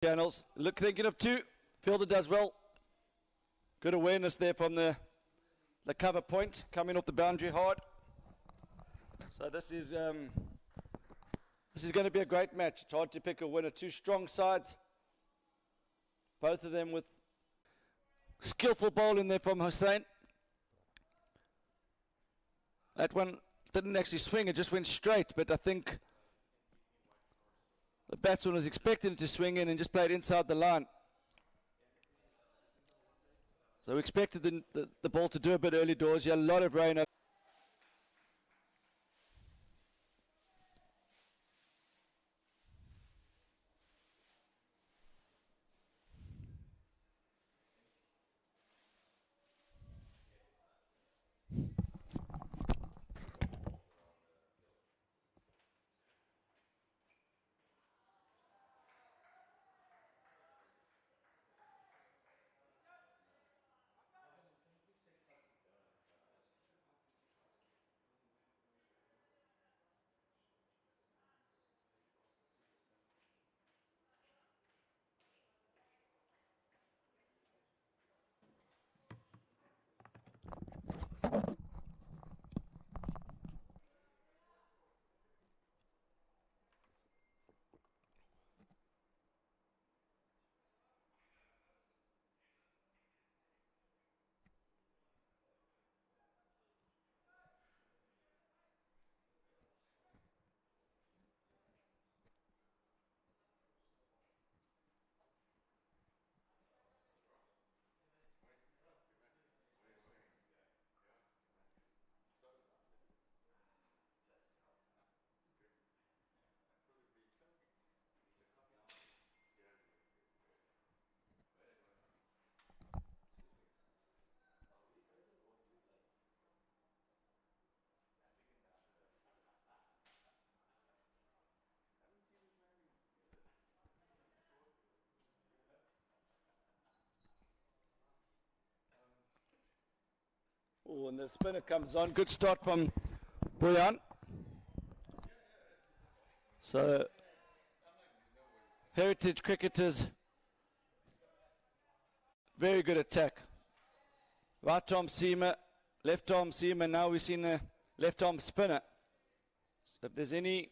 channels. Look, thinking of two. Fielder does well. Good awareness there from the cover point, coming off the boundary hard. So this is going to be a great match. It's hard to pick a winner. Two strong sides, both of them with skillful bowling there from Hussain. That one didn't actually swing, it just went straight, but I think the batsman was expecting it to swing in and just played inside the line. So we expected the ball to do a bit early doors. You had a lot of rain. Oh, and the spinner comes on. Good start from Boyan. So, Heritage cricketers, very good attack. Right arm seamer, left arm seamer. Now we've seen a left arm spinner. So if there's any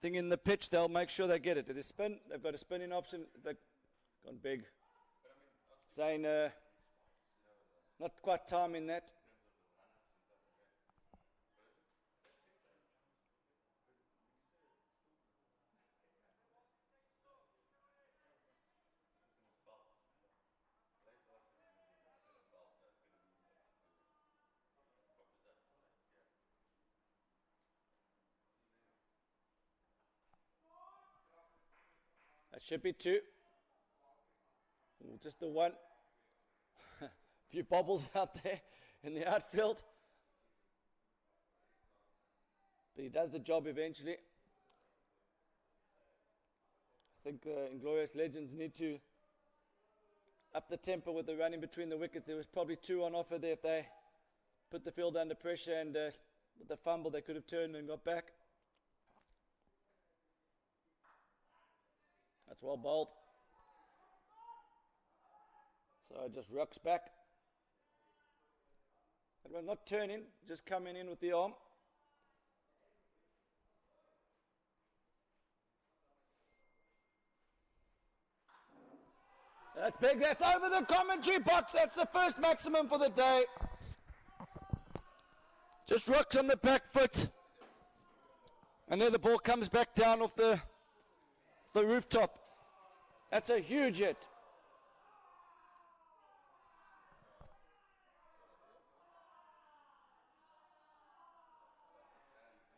thing in the pitch, they'll make sure they get it. If they spin, they've got a spinning option. They've gone big. Saying not quite timing that. That should be two. Ooh, just the one. A few bobbles out there in the outfield. But he does the job eventually. I think the Inglorious Legends need to up the tempo with the running between the wickets. There was probably two on offer there. If they put the field under pressure and with the fumble, they could have turned and got back. That's well bowled. So it just rocks back. And we're not turning, just coming in with the arm. That's big, that's over the commentary box. That's the first maximum for the day. Just rocks on the back foot. And then the ball comes back down off the rooftop. That's a huge hit.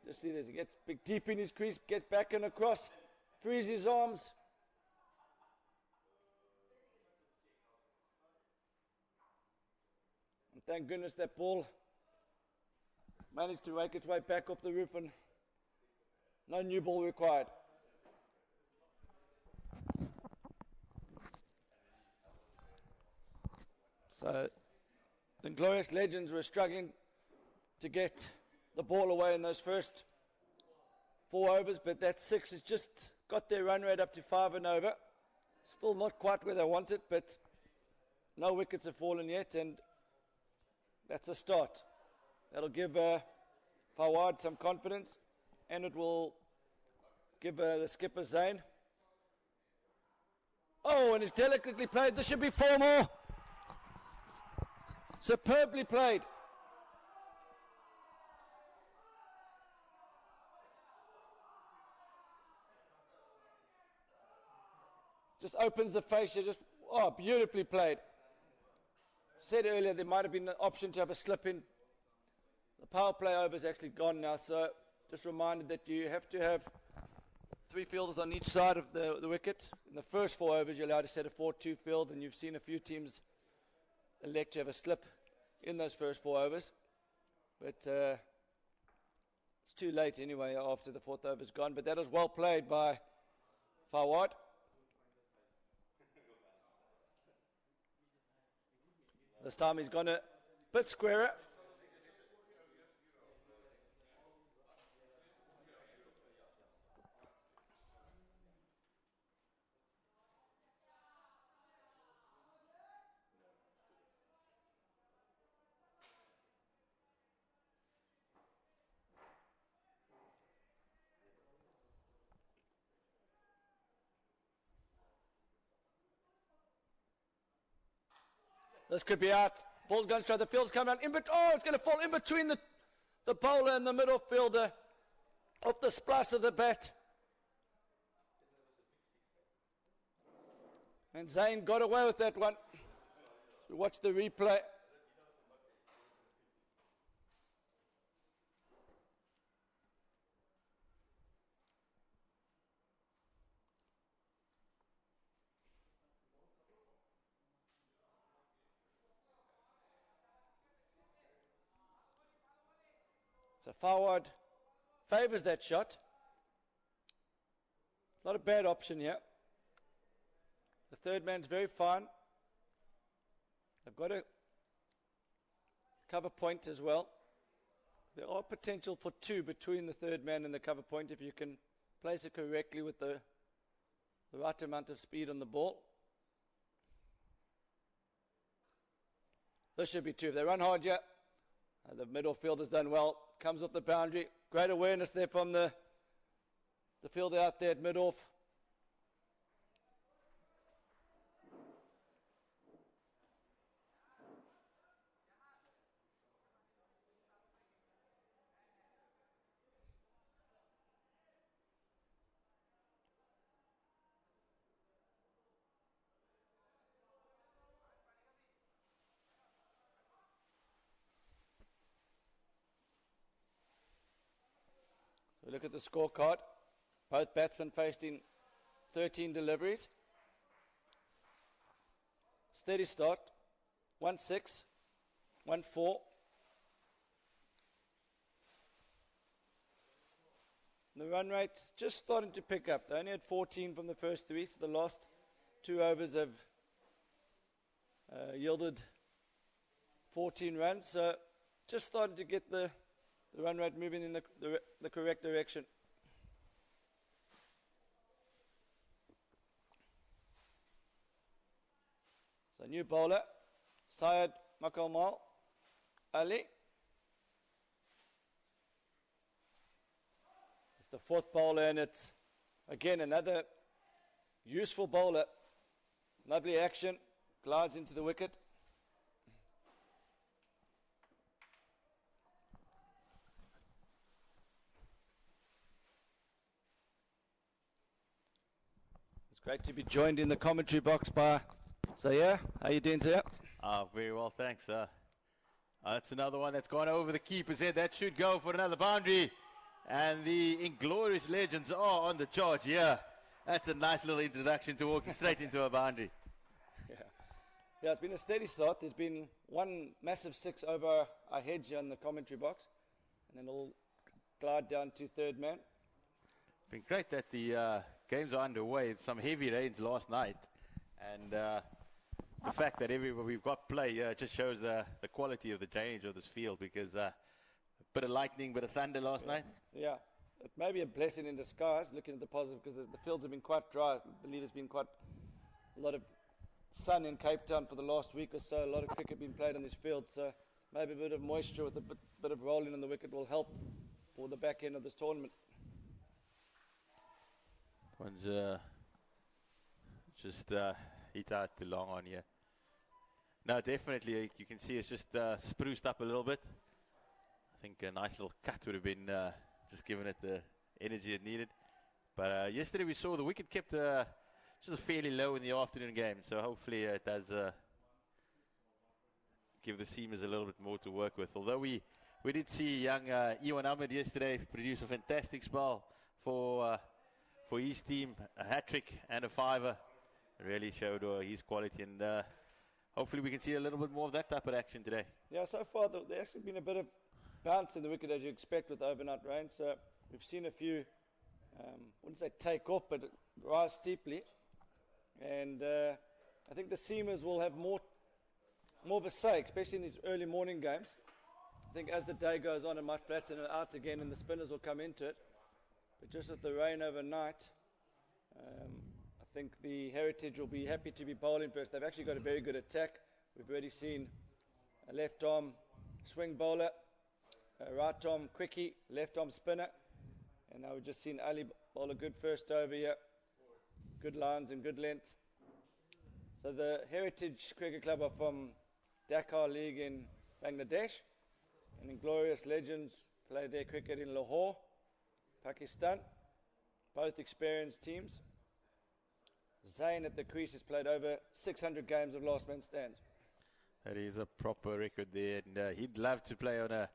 Just see this, he gets big deep in his crease, gets back and across, frees his arms. And thank goodness that ball managed to make its way back off the roof and no new ball required. So the Inglorious Legends were struggling to get the ball away in those first 4 overs, but that 6 is just got their run rate up to 5 and over. Still not quite where they want it, but no wickets have fallen yet, and that's a start. That'll give Fawad some confidence, and it will give the skipper Zayn. Oh, and it's delicately played. This should be 4 more. Superbly played. Just opens the fascia, just, oh, beautifully played. Said earlier there might have been the option to have a slip in. The power play over is actually gone now, so just reminded that you have to have 3 fielders on each side of the wicket. In the first 4 overs, you're allowed to set a 4-2 field, and you've seen a few teams elect to have a slip in those first 4 overs. But it's too late anyway after the 4th over's gone. But that was well played by Fawad. This time he's gone a bit squarer. This could be out. Ball's going straight. The field's coming out. Oh, it's going to fall in between the bowler and the middle fielder off the splash of the bat. And Zayn got away with that one. So watch the replay. So Fawad favours that shot. Not a bad option here. The third man's very fine. They've got a cover point as well. There are potential for 2 between the third man and the cover point if you can place it correctly with the right amount of speed on the ball. This should be 2. If they run hard here, the middle fielder's done well. Comes off the boundary. Great awareness there from the fielder out there at mid-off. So look at the scorecard. Both batsmen facing 13 deliveries. Steady start. 1-6, 1-4. The run rate's just starting to pick up. They only had 14 from the first 3, so the last 2 overs have yielded 14 runs. So just starting to get the run rate moving in the correct direction. So new bowler, Syed Makamal Ali. It's the 4th bowler, and it's again another useful bowler. Lovely action, glides into the wicket. Great to be joined in the commentary box by Zaya. How you doing, Zaya? Very well, thanks. That's another one that's gone over the keeper's head. That should go for another boundary. And the Inglorious Legends are on the charge here. That's a nice little introduction to walking straight into a boundary. Yeah, it's been a steady start. There's been one massive 6 over our hedge in the commentary box. And then it'll glide down to third man. It's been great that the games are underway. Some heavy rains last night, and the fact that we've got play just shows the quality of the drainage of this field, because a bit of lightning, bit of thunder last night. Yeah, it may be a blessing in disguise, looking at the positive, because the fields have been quite dry. I believe there's been quite a lot of sun in Cape Town for the last week or so. A lot of cricket being played on this field, so maybe a bit of moisture with a bit of rolling on the wicket will help for the back end of this tournament. One's just hit out the long on here. No, definitely, you can see it's just spruced up a little bit. I think a nice little cut would have been just given it the energy it needed. But yesterday we saw the wicket kept just fairly low in the afternoon game, so hopefully it does give the seamers a little bit more to work with. Although we did see young Ewan Ahmed yesterday produce a fantastic spell for his team, a hat-trick and a fiver. Really showed his quality, and hopefully we can see a little bit more of that type of action today. Yeah, so far there's actually been a bit of bounce in the wicket as you expect with overnight rain. So we've seen a few, wouldn't say take off, but rise steeply. And I think the seamers will have more of a say, especially in these early morning games. I think as the day goes on, it might flatten it out again, and the spinners will come into it. But just with the rain overnight, I think the Heritage will be happy to be bowling first. They've actually got a very good attack. We've already seen a left arm swing bowler, a right arm quickie, left arm spinner, and now we've just seen Ali bowl a good first over here. Good lines and good lengths. So the Heritage Cricket Club are from Dakar League in Bangladesh, and Inglorious Legends play their cricket in Lahore, Pakistan. Both experienced teams. Zain at the crease has played over 600 games of last man stands. That is a proper record there, and he'd love to play on a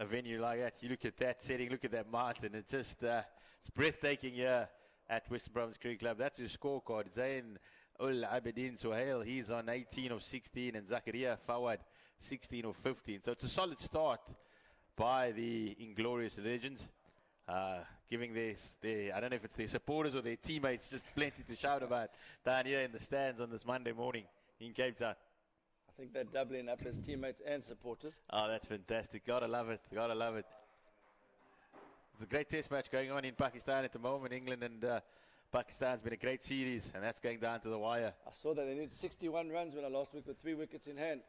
venue like that. You look at that setting, look at that mountain, it's just it's breathtaking here at Western Province Cricket Club. That's your scorecard. Zain Ul Abedin Sohail, he's on 18 of 16, and Zakaria Fawad 16 of 15. So it's a solid start by the Inglorious Legends, giving their, I don't know if it's their supporters or their teammates, just plenty to shout about down here in the stands on this Monday morning in Cape Town. I think they're doubling up as teammates and supporters. Oh, that's fantastic. Gotta love it. Gotta love it. It's a great test match going on in Pakistan at the moment. England and Pakistan's been a great series, and that's going down to the wire. I saw that they needed 61 runs when I last week with 3 wickets in hand.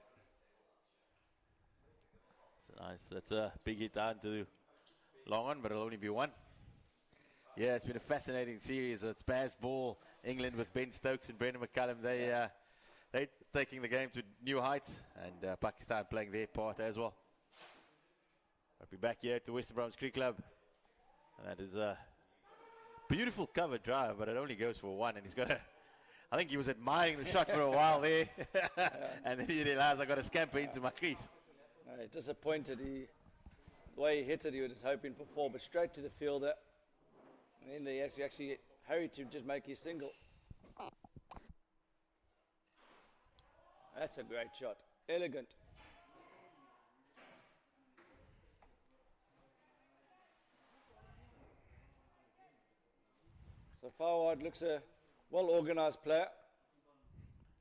That's a big hit down to long on, but it'll only be 1. Yeah, it's been a fascinating series. It's Baz Ball, England with Ben Stokes and Brendan McCullum. They're taking the game to new heights, and Pakistan playing their part as well. I'll be back here at the Western Province Cricket Club. And that is a beautiful cover drive, but it only goes for 1. And he's got I think he was admiring the shot for a while there. And then he realized I got to scamper into my crease. He's disappointed. The way he hit it, he was hoping for 4, but straight to the fielder. And then he actually hurried to just make his single. That's a great shot. Elegant. So Fawad looks a well-organised player.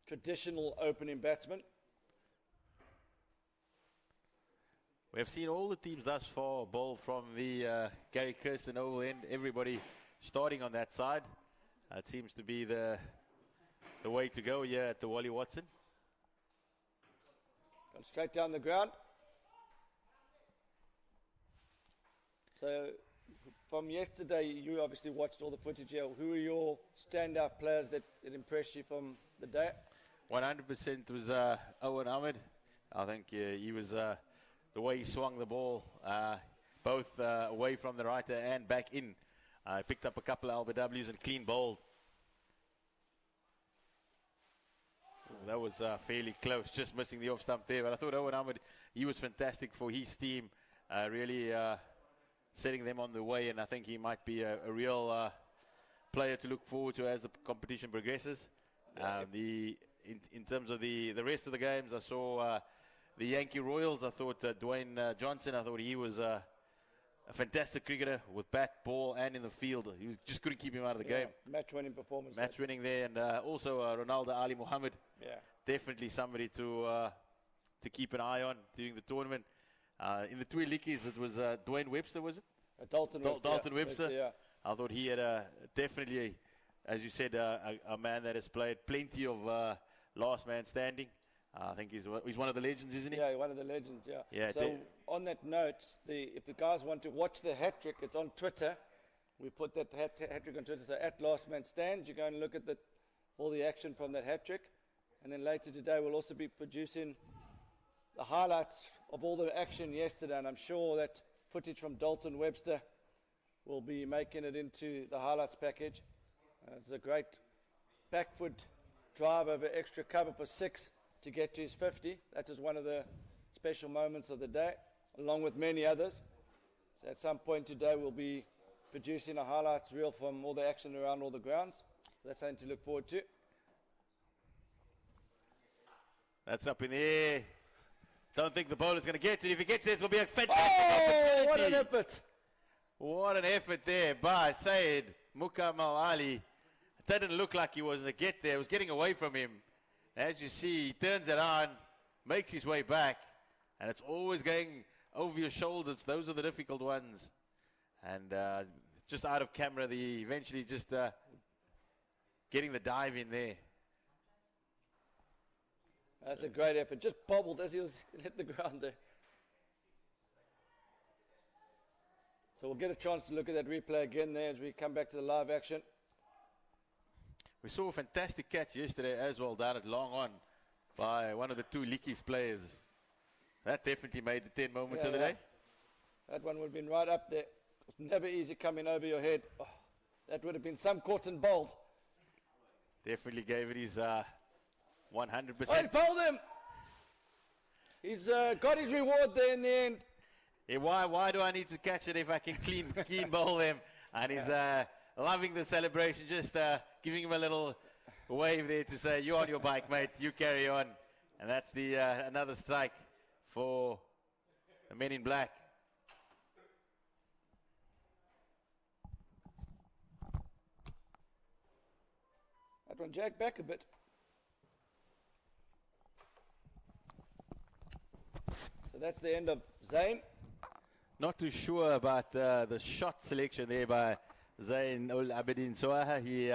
Traditional opening batsman. We have seen all the teams thus far bowl from the Gary Kirsten Oval end. Everybody starting on that side. It seems to be the way to go here at the Wally Watson. Gone straight down the ground. So from yesterday, you obviously watched all the footage here. Who are your standout players that impressed you from the day? 100% was Owen Ahmed. I think he was the way he swung the ball, both away from the righter and back in. Picked up a couple of LBWs and clean bowled. That was fairly close, just missing the off stump there. But I thought Owen Ahmed, he was fantastic for his team, really setting them on the way. And I think he might be a real player to look forward to as the competition progresses. In terms of the rest of the games, I saw the Yankee Royals. I thought Dwayne Johnson, I thought he was a fantastic cricketer with bat, ball, and in the field. You just couldn't keep him out of the game. Match-winning performance. Match-winning there, and also Ronaldo Ali Muhammad. Yeah. Definitely somebody to keep an eye on during the tournament. In the Tui Likis, it was Dwayne Webster, was it? Dalton Webster. Dalton Webster. Yeah. I thought he had definitely, as you said, a man that has played plenty of last man standing. I think he's one of the legends, isn't he? Yeah, one of the legends, yeah. Yeah, so on that note, if the guys want to watch the hat trick, it's on Twitter. We put that hat trick on Twitter. So at Last Man Stand, you go and look at all the action from that hat trick. And then later today, we'll also be producing the highlights of all the action yesterday. And I'm sure that footage from Dalton Webster will be making it into the highlights package. It's a great back foot drive over extra cover for 6 to get to his 50. That is one of the special moments of the day, along with many others. So at some point today, we'll be producing a highlights reel from all the action around all the grounds. So that's something to look forward to. That's up in the air. Don't think the bowler's going to get to it. If he gets it, it will be a fantastic Oh, opportunity. what an effort. What an effort there by Syed Mukammal Ali. It didn't look like he was going to get there. It was getting away from him. As you see, he turns it on, makes his way back, and it's always going over your shoulders. Those are the difficult ones. And just out of camera, eventually just getting the dive in there. That's a great effort. Just bobbled as he was hit the ground there. So we'll get a chance to look at that replay again there as we come back to the live action. We saw a fantastic catch yesterday as well down at long on by one of the two Likies players. That definitely made the 10 moments of the day. That one would have been right up there. It's never easy coming over your head. Oh, that would have been some caught and bowled. Definitely gave it his 100%. Oh, he bowled him. He's got his reward there in the end. Yeah, why do I need to catch it if I can clean bowl them? And he's loving the celebration, just giving him a little wave there to say, "You on your bike, mate. You carry on." And that's the another strike for the men in black. That one jagged back a bit. So that's the end of Zayn. Not too sure about the shot selection there by Zayn Ul Abidin Soaha. He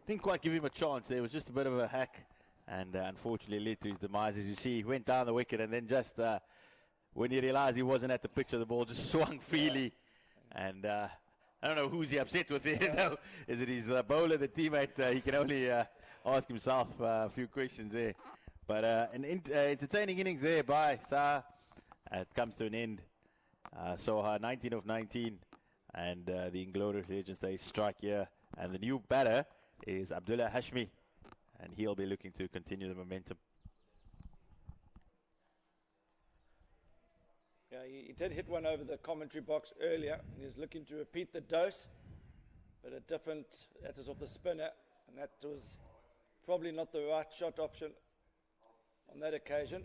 didn't quite give him a chance. There was just a bit of a hack, and unfortunately led to his demise. As you see, he went down the wicket, and then just when he realized he wasn't at the pitch of the ball, just swung freely. And I don't know who's he upset with there. No, is it his bowler, the teammate? He can only ask himself a few questions there. But an entertaining innings there by Sa. It comes to an end. Soha 19 of 19, and the Inglorious Legends, they strike here. And the new batter is Abdullah Hashmi, and he'll be looking to continue the momentum. Yeah, he did hit one over the commentary box earlier, and he's looking to repeat the dose, but that is off the spinner, and that was probably not the right shot option on that occasion.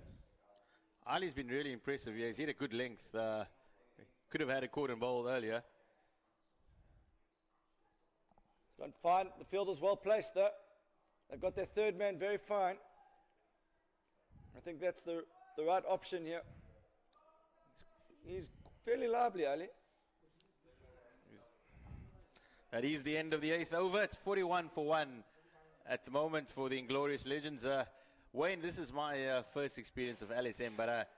Ali's been really impressive here. He's hit a good length. Could have had a caught and bowled earlier. It's gone fine. The fielder's well placed, though. They've got their third man very fine. I think that's the right option here. He's fairly lively, Ali. That is the end of the 8th over. It's 41 for 1 at the moment for the Inglorious Legends. Wayne, this is my first experience of LSM, but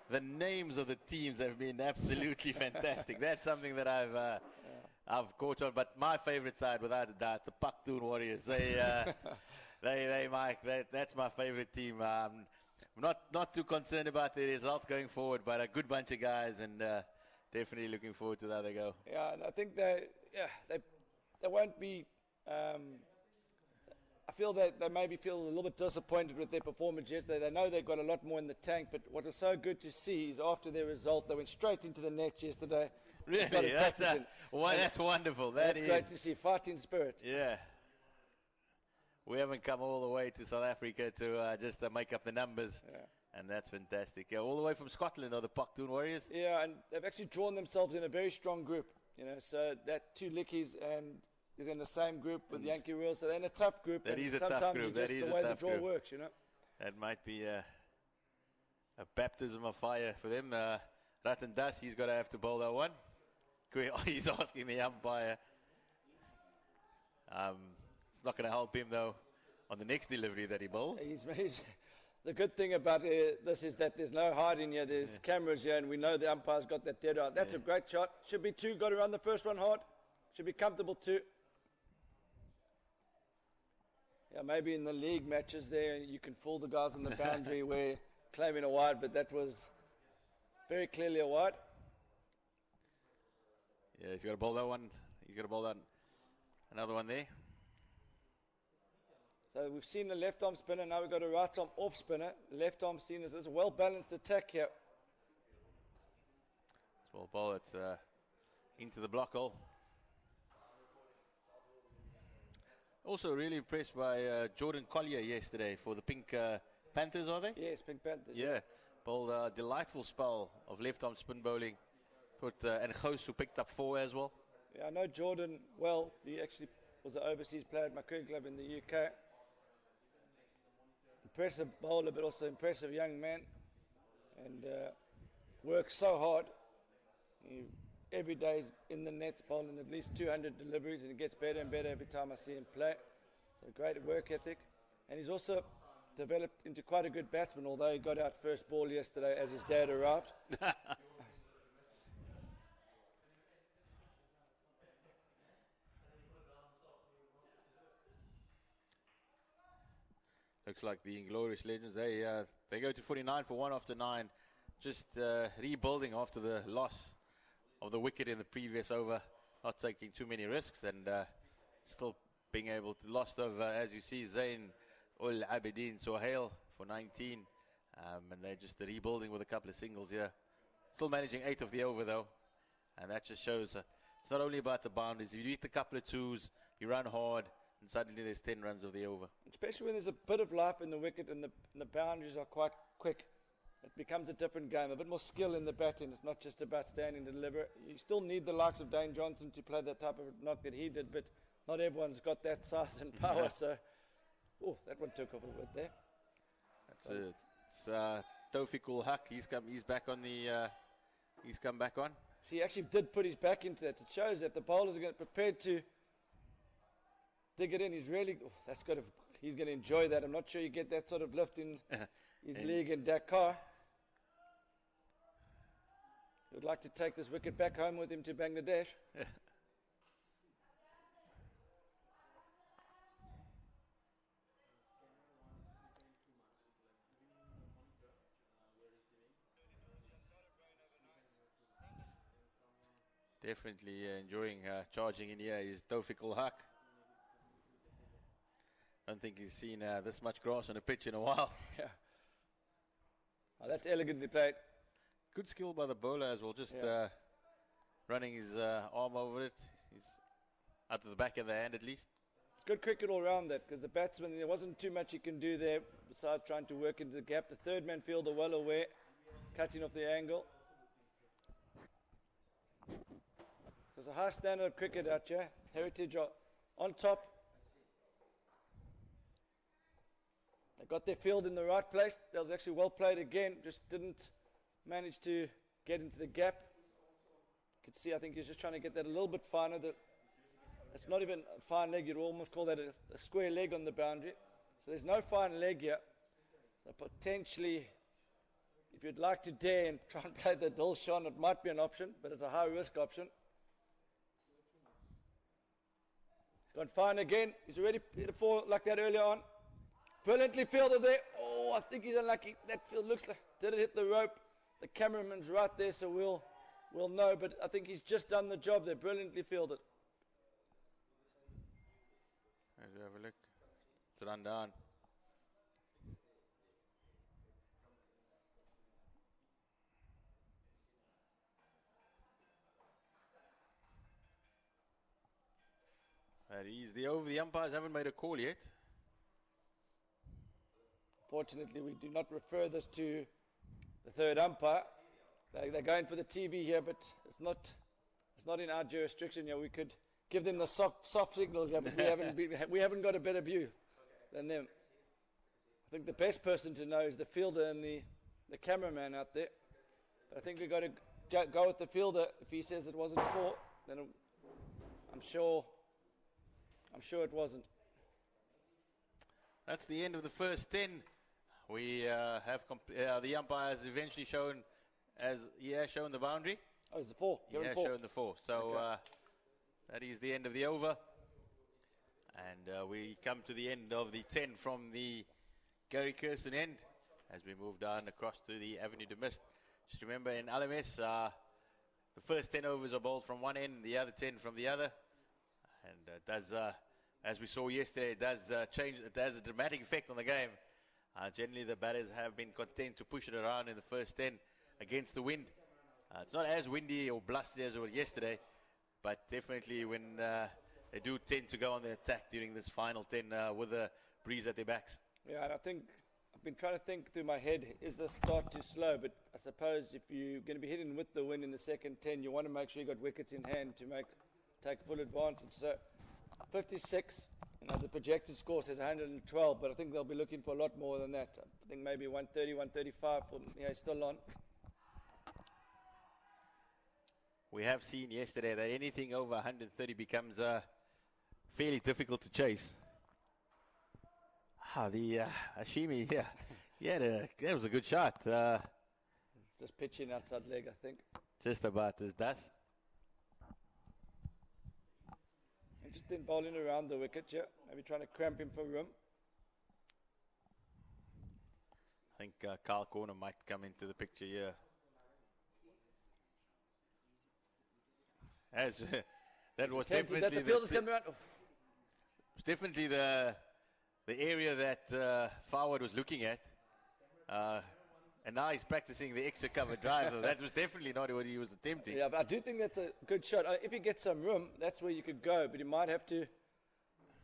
the names of the teams have been absolutely fantastic. That's something that I've caught on. But my favorite side, without a doubt, the Paktoon Warriors. Mike, that's my favorite team. I'm not too concerned about the results going forward, but a good bunch of guys, and definitely looking forward to how they go. Yeah, and I think they won't be. I feel that they maybe feel a little bit disappointed with their performance yesterday. They know they've got a lot more in the tank, but what was so good to see is after their result, they went straight into the nets yesterday. Really? That's wonderful. That's great to see. Fighting spirit. Yeah. We haven't come all the way to South Africa to just make up the numbers. Yeah. And that's fantastic. Yeah, all the way from Scotland are the Paktoon Warriors. Yeah, and they've actually drawn themselves in a very strong group. So that two Lickies and is in the same group with Yankee Royals, so they're in a tough group. That is a tough group. That is the way the draw works, That might be a baptism of fire for them. Ratan Das, he's got to have to bowl that one. He's asking the umpire. It's not going to help him, though, on the next delivery that he bowls. The good thing about this is that there's no hiding here. There's cameras here, and we know the umpire's got that dead out. That's a great shot. Should be 2. Got to run the first one hard. Should be comfortable 2. Yeah, maybe in the league matches there, you can fool the guys on the boundary where claiming a wide, but that was very clearly a wide. Yeah, he's got to bowl that one. He's got to bowl that another one there. So we've seen the left arm spinner, now we've got a right arm off spinner. Left arm seen as this well balanced attack here. Well, bowl it into the block hole. Also really impressed by Jordan Collier yesterday for the Pink Panthers, are they? Yes, Pink Panthers. Yeah, bowled a delightful spell of left arm spin bowling. And Ghost, who picked up 4 as well. Yeah, I know Jordan well. He actually was an overseas player at my current club in the UK. Impressive bowler, but also impressive young man. And works so hard. Every day he's in the nets bowling at least 200 deliveries, and he gets better and better every time I see him play. So great work ethic. And he's also developed into quite a good batsman, although he got out first ball yesterday as his dad arrived. Looks like the Inglorious Legends, they go to 49 for 1 after 9. Just rebuilding after the loss of the wicket in the previous over. Not taking too many risks and still being able to lost over, as you see, Zain Ul Abidin Sohail for 19. And they're just rebuilding with a couple of singles here. Still managing 8 of the over, though. And that just shows it's not only about the boundaries. If you hit a couple of 2s, you run hard, and suddenly there's 10 runs of the over. Especially when there's a bit of life in the wicket and the boundaries are quite quick. It becomes a different game, a bit more skill in the batting. It's not just about standing to deliver. You still need the likes of Dane Johnson to play that type of knock that he did, but not everyone's got that size and power. So, that one took off a bit there. It's Tawfiq Haq. He's back on the. He's come back on. So he actually did put his back into that. It shows that the bowlers are prepared to dig it in. He's really. He's going to enjoy that. I'm not sure you get that sort of lift in his league in Dakar. He would like to take this wicket back home with him to Bangladesh. Definitely enjoying charging in here is Tawfiq Haq. I don't think he's seen this much grass on a pitch in a while. Yeah. Oh, that's elegantly played. Good skill by the bowler as well, just running his arm over it. He's out to the back of the hand at least. It's good cricket all round that, because the batsman, there wasn't too much he can do there besides trying to work into the gap. The third man fielder well aware, cutting off the angle. There's a high standard of cricket out here. Heritage are on top. They got their field in the right place. That was actually well played again. Just didn't manage to get into the gap. You can see, I think he's just trying to get that a little bit finer. It's not even a fine leg. You'd almost call that a square leg on the boundary. So there's no fine leg here. So potentially, if you'd like to dare and try and play the Dilshan, it might be an option, but it's a high risk option. He's gone fine again. He's already hit a 4 like that earlier on. Brilliantly fielded there. Oh, I think he's unlucky. That field looks like, did it hit the rope? The cameraman's right there, so we'll know, but I think he's just done the job there. Brilliantly fielded. Let's have a look. It's run down. That is the over. The umpires haven't made a call yet. Fortunately, we do not refer this to the third umpire. They're going for the TV here, but it's not in our jurisdiction here. We could give them the soft signal here, but we haven't got a better view than them. I think the best person to know is the fielder and the cameraman out there. But I think we've got a go with the fielder. If he says it wasn't 4, then I'm sure it wasn't. That's the end of the first 10. We have the umpire has eventually shown shown the boundary. Oh, it's the 4. He has shown the 4. So Okay. that is the end of the over. And we come to the end of the 10 from the Gary Kirsten end as we move down across to the Avenue de Mist. Just remember in LMS, the first 10 overs are bowled from one end, the other 10 from the other. And does, as we saw yesterday, it does change. It has a dramatic effect on the game. Generally, the batters have been content to push it around in the first 10 against the wind. It's not as windy or blustery as it was yesterday, but definitely when they do tend to go on the attack during this final 10 with the breeze at their backs. Yeah, and I think I've been trying to think through my head, is the start too slow? But I suppose if you're going to be hitting with the wind in the second 10, you want to make sure you got wickets in hand to take full advantage. So 56, the projected score says 112, but I think they'll be looking for a lot more than that. I think maybe 130, 135 for still on. We have seen yesterday that anything over 130 becomes fairly difficult to chase. The Hashimi, that was a good shot. Just pitching outside leg, I think. Just about as does. And just then bowling around the wicket, maybe trying to cramp him for room. I think Carl Corner might come into the picture here. As that was definitely that the fielder's coming around. It's definitely the area that Forward was looking at, and now he's practicing the extra cover drive. So that was definitely not what he was attempting. Yeah, but I do think that's a good shot. If he gets some room, that's where you could go. But he might have to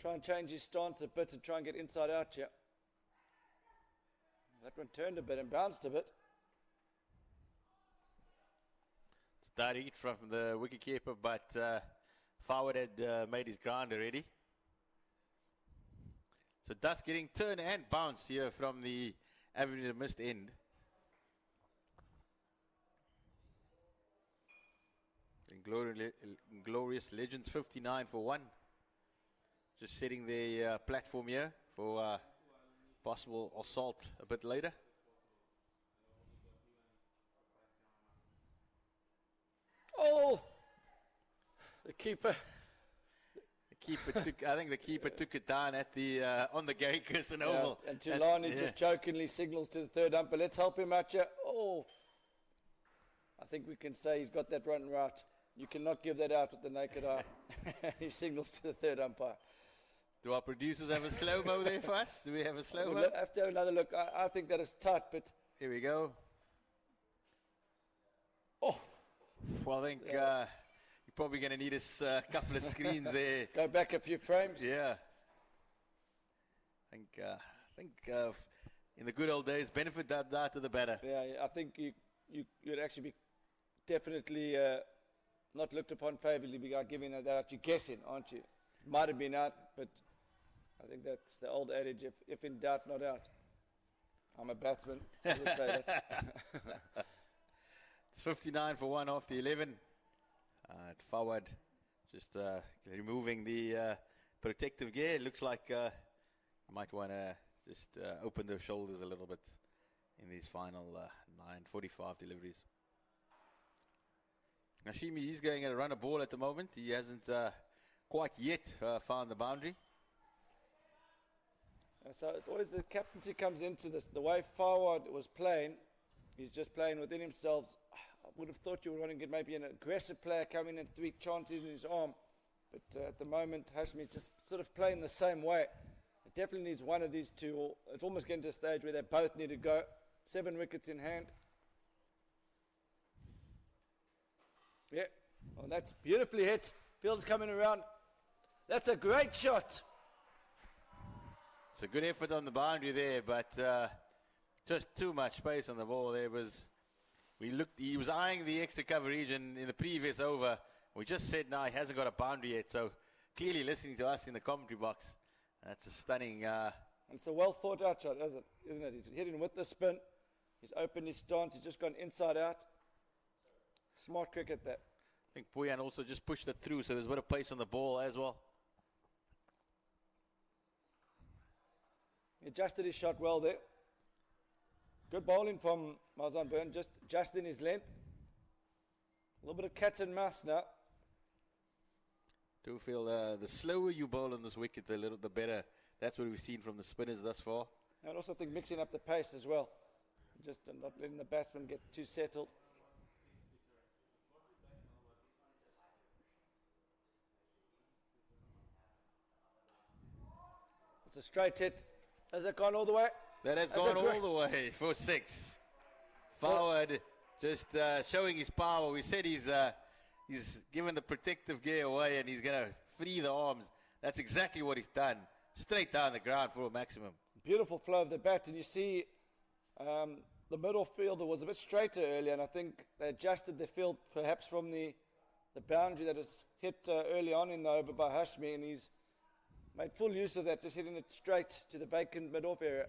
try and change his stance a bit and try and get inside out here. That one turned a bit and bounced a bit. Started from the wicketkeeper, but Forward had made his ground already. So Dust getting turn and bounce here from the Avenue of Mist end. Inglorious Legends 59 for 1. Just setting the platform here for possible assault a bit later. Oh, the keeper. I think the keeper took it down at the on the Gary Kirsten Oval. And Tulani just jokingly signals to the third umpire, let's help him out here. Oh, I think we can say he's got that run right. You cannot give that out with the naked eye. He signals to the third umpire. Do our producers have a slow-mo there for us? Do we have a slow-mo? We'll have to have another look. I think that is tight, but... Here we go. Oh. Well, I think you're probably going to need a couple of screens there. Go back a few frames. Yeah. I think in the good old days, benefit that to the batter. Yeah, I think you'd actually be definitely not looked upon favourably by giving that out. You're guessing, aren't you? Might have been out, but I think that's the old adage, if in doubt, not out. I'm a batsman, so I would say that. It's 59 for 1 after 11. Forward, just removing the protective gear. It looks like you might want to just open the shoulders a little bit in these final 9:45 deliveries. Hashimi, he's going at a run of ball at the moment. He hasn't quite yet found the boundary. So it's always the captaincy comes into this. The way Forward was playing, he's just playing within himself. I would have thought you were going to get maybe an aggressive player coming in 3 chances in his arm. But at the moment, Hashimi just sort of playing the same way. It definitely needs one of these two. Or it's almost getting to a stage where they both need to go. 7 wickets in hand. Yeah, well, that's beautifully hit. Field's coming around. That's a great shot. It's a good effort on the boundary there, but just too much space on the ball. He was eyeing the extra cover region in the previous over. We just said now he hasn't got a boundary yet, so clearly listening to us in the commentary box. That's a stunning... It's a well thought out shot, isn't it? He's hitting with the spin. He's opened his stance. He's just gone inside out. Smart cricket that. I think Boyan also just pushed it through, so there's a bit of pace on the ball as well. He adjusted his shot well there. Good bowling from Marzan Byrne, just in his length. A little bit of cat and mouse now. Do feel the slower you bowl on this wicket, the better. That's what we've seen from the spinners thus far. I also think mixing up the pace as well. Just not letting the batsman get too settled. It's a straight hit. Has it gone all the way? That has gone all the way for 6. Forward, just showing his power. We said he's given the protective gear away and he's going to free the arms. That's exactly what he's done. Straight down the ground for a maximum. Beautiful flow of the bat, and you see the middle fielder was a bit straighter earlier, and I think they adjusted the field perhaps from the boundary that was hit early on in the over by Hashmi, and he's made full use of that, just hitting it straight to the vacant mid-off area.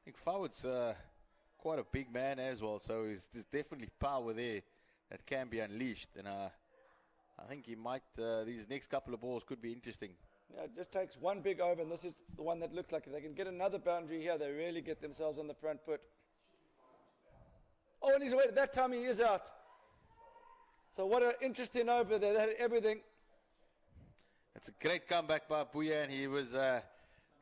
I think forward's quite a big man as well, so there's definitely power there that can be unleashed, and I think he might, these next couple of balls could be interesting. Yeah, it just takes one big over, and this is the one that looks like if they can get another boundary here, they really get themselves on the front foot. Oh, and he's away. That time he is out. So what an interesting over there. They had everything. It's a great comeback by Boyan. He was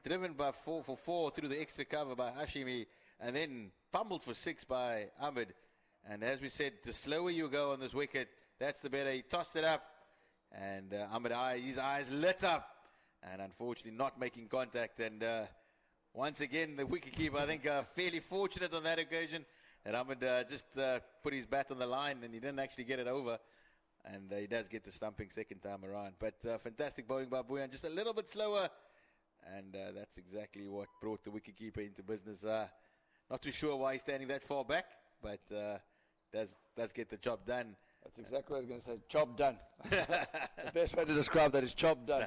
driven by 4 for 4 through the extra cover by Hashimi, and then pummeled for 6 by Ahmed. And as we said, the slower you go on this wicket, that's the better. He tossed it up, and Ahmed, his eyes lit up, and unfortunately not making contact. And once again, the wicketkeeper, I think, fairly fortunate on that occasion. And Ahmed just put his bat on the line, and he didn't actually get it over. And he does get the stumping second time around. But fantastic bowling by Boyan, just a little bit slower. And that's exactly what brought the wicketkeeper into business. Not too sure why he's standing that far back, but does get the job done. That's exactly what I was going to say. Job done. The best way to describe that is job done.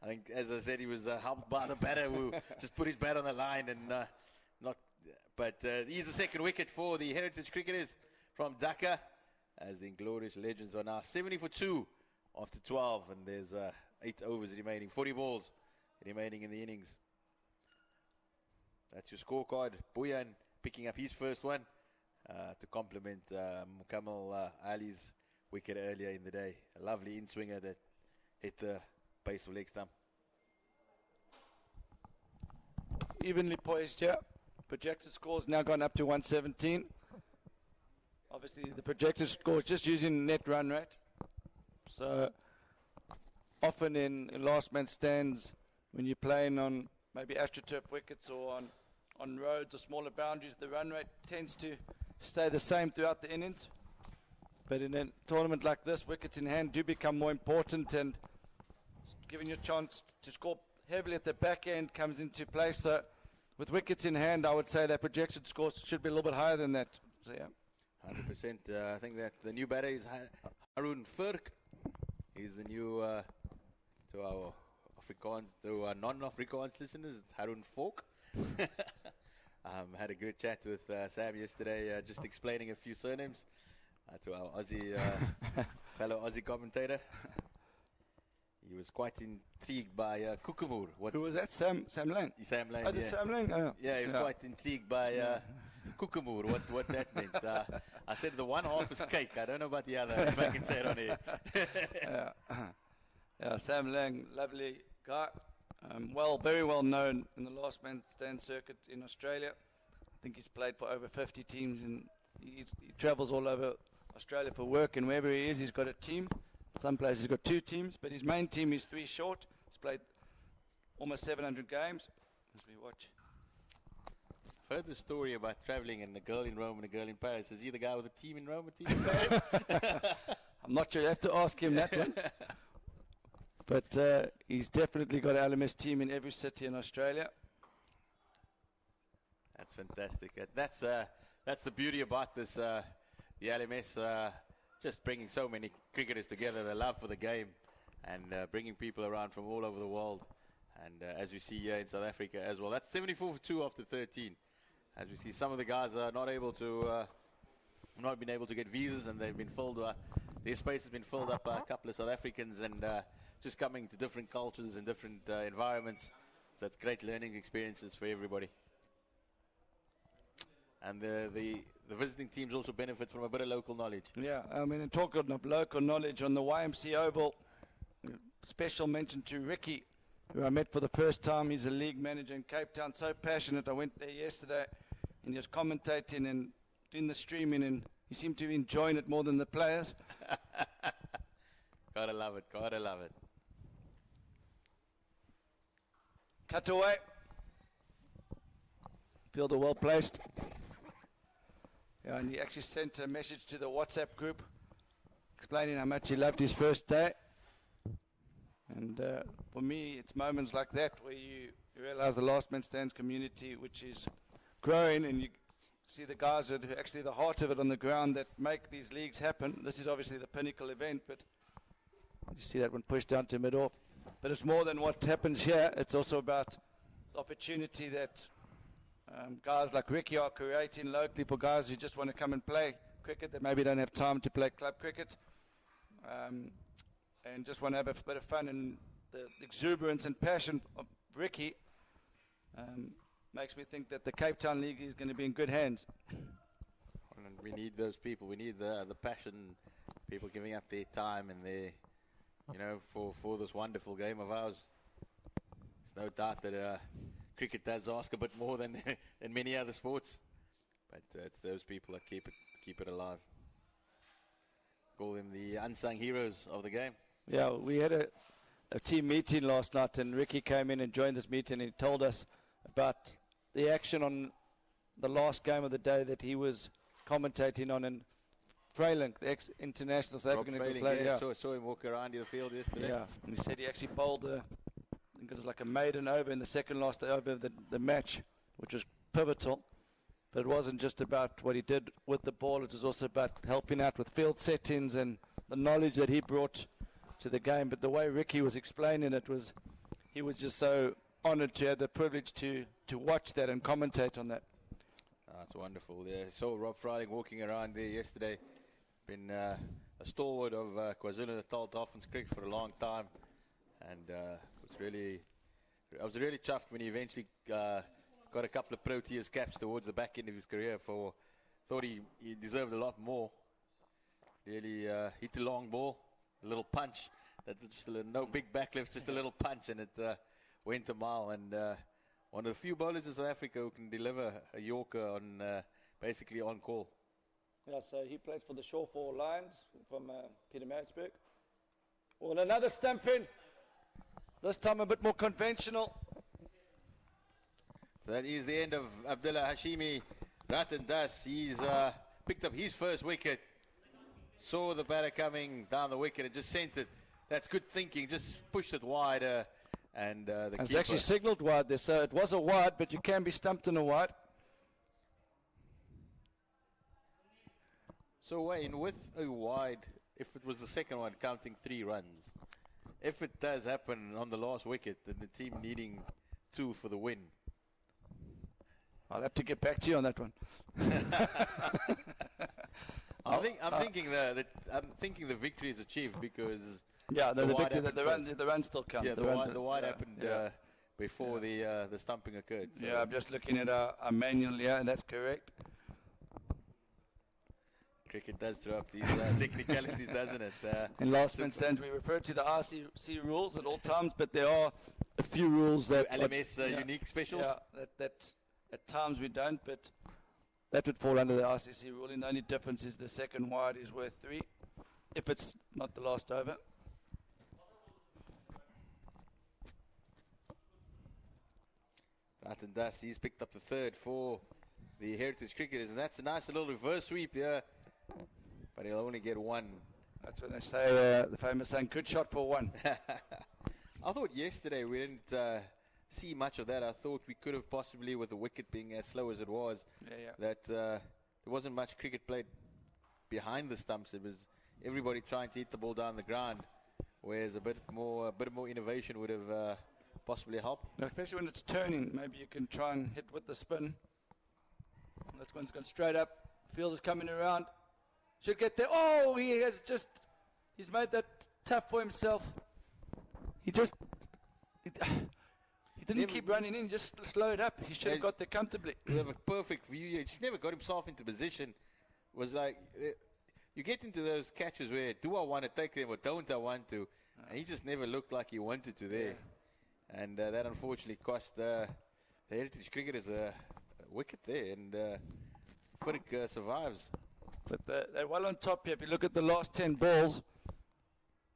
I think, as I said, he was helped by the batter who just put his bat on the line and not. But he's the second wicket for the Heritage Cricketers from Dhaka, as the Inglorious Legends are now 70 for 2 after 12, and there's 8 overs remaining, 40 balls remaining in the innings. That's your scorecard. Boyan picking up his first one to complement Mukammal Ali's wicket earlier in the day. A lovely in-swinger that hit the base of leg stump. Evenly poised here. Projected score's now gone up to 117. Obviously, the projected score is just using net run rate. So, often in last man stands, when you're playing on maybe AstroTurf wickets or on roads or smaller boundaries, the run rate tends to stay the same throughout the innings. But in a tournament like this, wickets in hand do become more important, and giving you a chance to score heavily at the back end comes into play. So, with wickets in hand, I would say that projected score should be a little bit higher than that. So, yeah. 100%. I think that the new batter is Haroon Furk. He's the new, to our Afrikaans, to our non-Afrikaans listeners, Haroon Falk. Had a good chat with Sam yesterday, just explaining a few surnames to our Aussie, fellow Aussie commentator. He was quite intrigued by Kukumur. Who was that? Sam Lang? Sam Lang, yeah. Sam Lang? Oh. Yeah, he was quite intrigued by Kukumur, what that meant. I said the one half is cake. I don't know about the other, if I can say it on here. Yeah, Sam Lang, lovely guy. Very well known in the last man stand circuit in Australia. I think he's played for over 50 teams, and he travels all over Australia for work, and wherever he is, he's got a team. Some places he's got 2 teams, but his main team is 3 short. He's played almost 700 games. As we watch. I've heard the story about traveling and the girl in Rome and the girl in Paris. Is he the guy with a team in Rome, a team in Paris? I'm not sure. You have to ask him that one. But he's definitely got an LMS team in every city in Australia. That's fantastic. That's the beauty about this, the LMS, just bringing so many cricketers together, the love for the game. and bringing people around from all over the world. And as we see here in South Africa as well, that's 74 for 2 after 13. As we see, some of the guys are not been able to get visas, and they've been filled. Their space has been filled up by a couple of South Africans, and just coming to different cultures and different environments. So it's great learning experiences for everybody. And the visiting teams also benefit from a bit of local knowledge. Yeah, I mean, and talking of local knowledge on the YMC Oval, special mention to Ricky, who I met for the first time. He's a league manager in Cape Town, so passionate. I went there yesterday, and he was commentating and doing the streaming, and he seemed to be enjoying it more than the players. Gotta love it, gotta love it. Cut away. Fielder well placed. Yeah, and he actually sent a message to the WhatsApp group explaining how much he loved his first day. And for me, it's moments like that where you realize the Last Man Stands community, which is growing, and you see the guys that are actually the heart of it on the ground that make these leagues happen. This is obviously the pinnacle event, but you see that one pushed down to mid-off. But it's more than what happens here. It's also about the opportunity that guys like Ricky are creating locally for guys who just want to come and play cricket, that maybe don't have time to play club cricket, and just want to have a bit of fun. And the exuberance and passion of Ricky makes me think that the Cape Town League is going to be in good hands. And we need those people. We need the passion, people giving up their time and their, for this wonderful game of ours. There's no doubt that cricket does ask a bit more than many other sports, but it's those people that keep it alive. Call them the unsung heroes of the game. Yeah, we had a team meeting last night, and Ricky came in and joined this meeting, and he told us about the action on the last game of the day that he was commentating on in Freilink, the ex-international South African player. Yeah, saw him walk around the field yesterday. Yeah, and he said he actually bowled I think it was like a maiden over in the second last over of the match, which was pivotal. But it wasn't just about what he did with the ball, it was also about helping out with field settings and the knowledge that he brought to the game. But the way Ricky was explaining it was, he was just so honoured to have the privilege to watch that and commentate on that. That's wonderful. Yeah, saw Rob Friday walking around there yesterday. Been a stalwart of KwaZulu-Natal Dolphins cricket for a long time, and I was really chuffed when he eventually got a couple of Proteas caps towards the back end of his career. Thought he deserved a lot more. Really hit the long ball, a little punch. No big backlift, just a little punch, and it went a mile. And one of the few bowlers in South Africa who can deliver a Yorker on basically on call. Yeah, so he played for the Shawfall Lions from Pietermaritzburg. Well, another stump in. This time a bit more conventional. So that is the end of Abdullah Hashimi. Ratan Das, he's picked up his first wicket. Saw the batter coming down the wicket and just sent it. That's good thinking. Just pushed it wider. And it's actually signalled wide there. So it was a wide, but you can be stumped in a wide. So Wayne, with a wide, if it was the second one, counting 3 runs, if it does happen on the last wicket, then the team needing 2 for the win. I'll have to get back to you on that one. I'm thinking the victory is achieved because the run still counts. Yeah, the wide happened before the stumping occurred. So. Yeah, I'm just looking at our manual. Yeah, and that's correct. Cricket does throw up these technicalities, doesn't it? In Last Man Stands, we refer to the RCC rules at all times, but there are a few rules that LMS unique specials. Yeah, that at times we don't, but that would fall under the RCC ruling. The only difference is the second wide is worth 3 if it's not the last over. Ratan Das, he's picked up the 3rd for the Heritage Cricketers, and that's a nice little reverse sweep here. But he'll only get 1. That's when they say the famous saying, good shot for 1. I thought yesterday we didn't see much of that. I thought we could have possibly, with the wicket being as slow as it was, that there wasn't much cricket played behind the stumps. It was everybody trying to hit the ball down the ground, whereas a bit more innovation would have possibly helped. Now, especially when it's turning, maybe you can try and hit with the spin. That one's gone straight up. Fielder's coming around. Should get there. Oh, he's made that tough for himself. He didn't keep running in, he just slowed up. He should have got there comfortably. We have a perfect view. He just never got himself into position. Was like, you get into those catches where, do I want to take them or don't I want to? And he just never looked like he wanted to there. Yeah. And that unfortunately cost the Heritage Cricketers a wicket there. And Furk survives. But they're well on top here. If you look at the last 10 balls,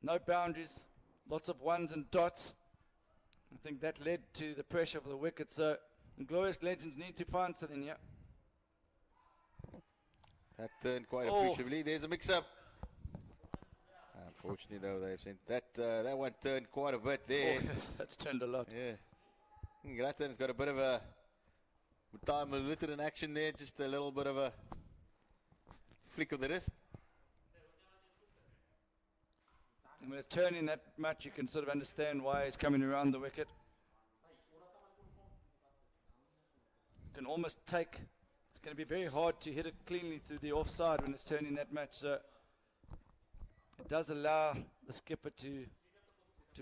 no boundaries, lots of ones and dots. I think that led to the pressure of the wicket. So Inglorious Legends need to find something here. That turned quite appreciably. There's a mix-up. Unfortunately, though, they've sent that one turned quite a bit there. Oh, yes, that's turned a lot. Yeah. Grattan's got a bit of a time little in action there. Just a little bit of a flick of the wrist. And when it's turning that much, you can sort of understand why he's coming around the wicket. You can almost take. It's going to be very hard to hit it cleanly through the offside when it's turning that much. So it does allow the skipper to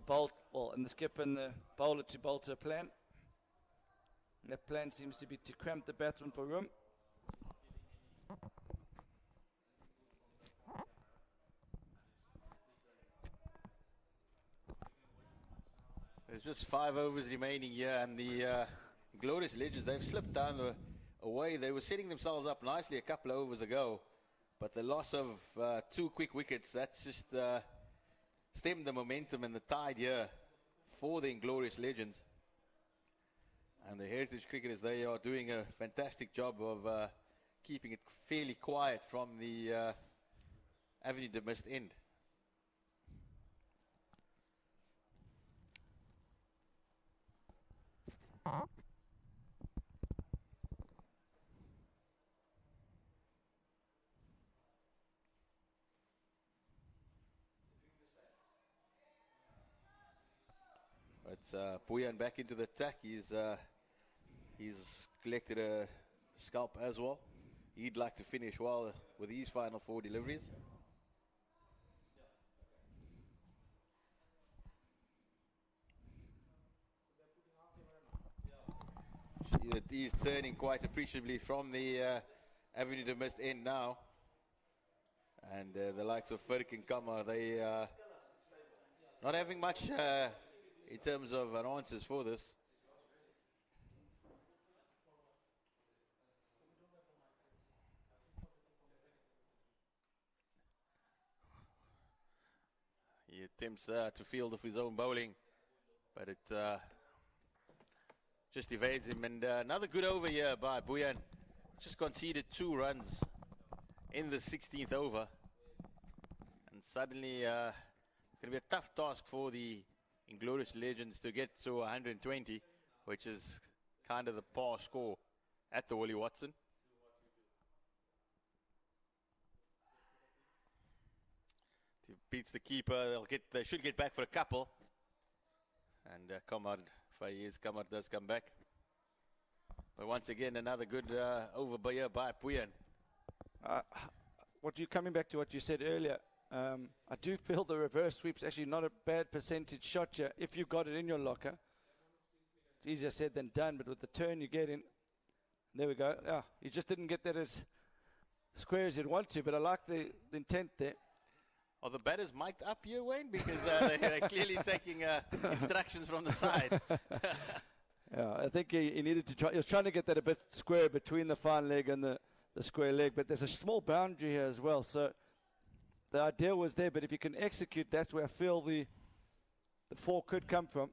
bolt, and the skipper and the bowler to bolt a plan. And that plan seems to be to cramp the batsman for room. There's just 5 overs remaining here, and the Inglorious Legends, they've slipped down away. They were setting themselves up nicely a couple of overs ago, but the loss of 2 quick wickets, that's just stemmed the momentum and the tide here for the Inglorious Legends. And the Heritage Cricketers, they are doing a fantastic job of keeping it fairly quiet from the Avenue de Mist end. It's Boyan back into the attack. He's collected a scalp as well. He'd like to finish well with his final 4 deliveries. He's turning quite appreciably from the Avenue de Mist end now. And the likes of Furk and Kamar, they not having much in terms of answers for this. He attempts to field off his own bowling, but it just evades him. And another good over here by Boyan. Just conceded 2 runs in the 16th over. And suddenly it's going to be a tough task for the Inglorious Legends to get to 120, which is kind of the par score at the Willie Watson. If he beats the keeper, they should get back for a couple. And Kamar does come back. But once again, another good over by Boyan. Coming back to what you said earlier, I do feel the reverse sweep's actually not a bad percentage shot here if you got it in your locker. It's easier said than done, but with the turn you get in, there we go. You just didn't get that as square as you'd want to, but I like the intent there. Are the batters mic'd up here, Wayne? Because they're clearly taking instructions from the side. I think he needed to try. He was trying to get that a bit square between the fine leg and the square leg, but there's a small boundary here as well. So the idea was there, but if you can execute, that's where I feel the 4 could come from.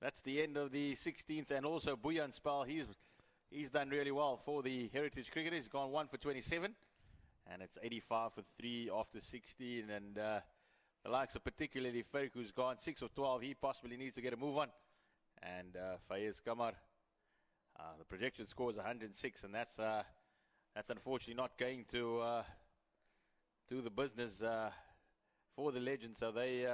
That's the end of the 16th, and also Boyan's spell. He's done really well for the Heritage Cricketers. He's gone 1 for 27, and it's 85 for 3 after 16. And the likes of particularly Furk, who's gone 6 of 12, he possibly needs to get a move on. And Faiz Kamar, the projection score is 106, and that's unfortunately not going to do the business for the Legends. So they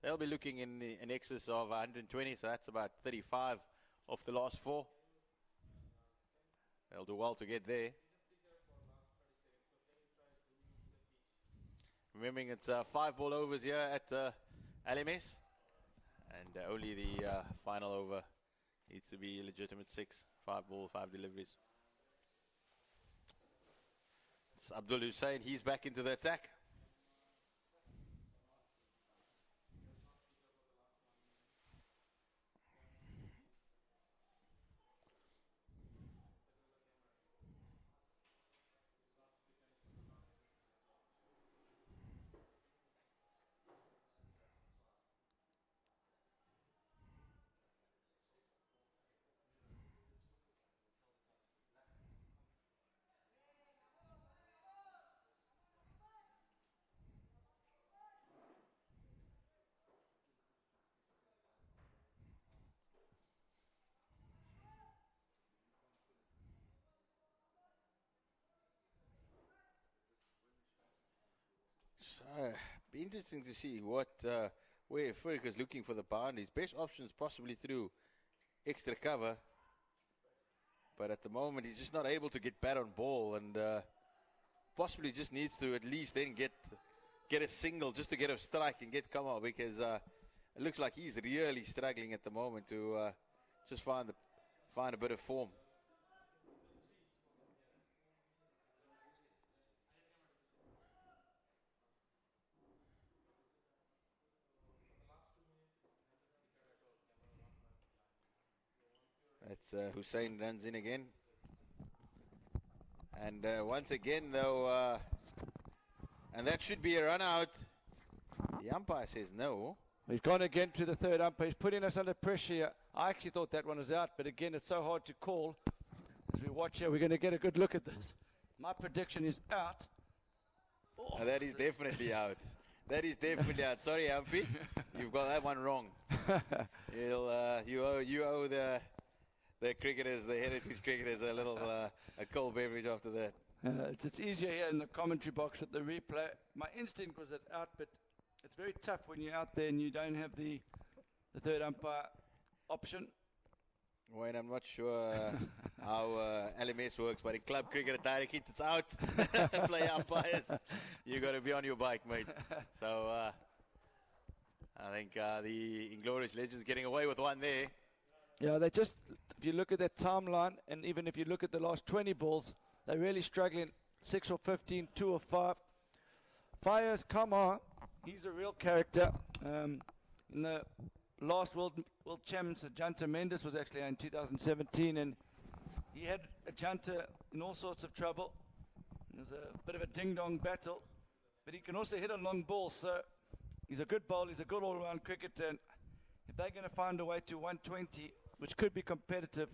They'll be looking in excess of 120, so that's about 35 off the last 4. They'll do well to get there. Remembering it's 5 ball overs here at LMS, and only the final over needs to be legitimate 6. 5 ball, 5 deliveries. It's Abdul Hussein, he's back into the attack. So, be interesting to see what where Furk is looking for the boundaries. Best options possibly through extra cover, but at the moment he's just not able to get bat on ball, and possibly just needs to at least then get a single just to get a strike and get come out, because it looks like he's really struggling at the moment to just find a bit of form. That's Hussein runs in again. And once again, though, and that should be a run out. The umpire says no. He's gone again to the third umpire. He's putting us under pressure here. I actually thought that one was out, but again, it's so hard to call. As we watch here, we're going to get a good look at this. My prediction is out. Oh, that is definitely out. That is definitely out. Sorry, Humpy. You've got that one wrong. You owe the cricketers, the heritage cricketers, a little a cold beverage after that. It's easier here in the commentary box with the replay. My instinct was that out, but it's very tough when you're out there and you don't have the third umpire option. Wayne, I'm not sure how LMS works, but in club cricket, a direct hit, it's out. Play umpires, you got to be on your bike, mate. So I think the Inglorious Legends getting away with one there. Yeah, they just, if you look at their timeline, and even if you look at the last 20 balls, they're really struggling. 6 or 15, 2 or 5. Fires, come on. He's a real character. In the last World Champs, Janta Mendes was actually in 2017, and he had a Janta in all sorts of trouble. There's a bit of a ding-dong battle, but he can also hit a long ball, so he's a good bowler, he's a good all-round cricketer, and if they're going to find a way to 120, which could be competitive,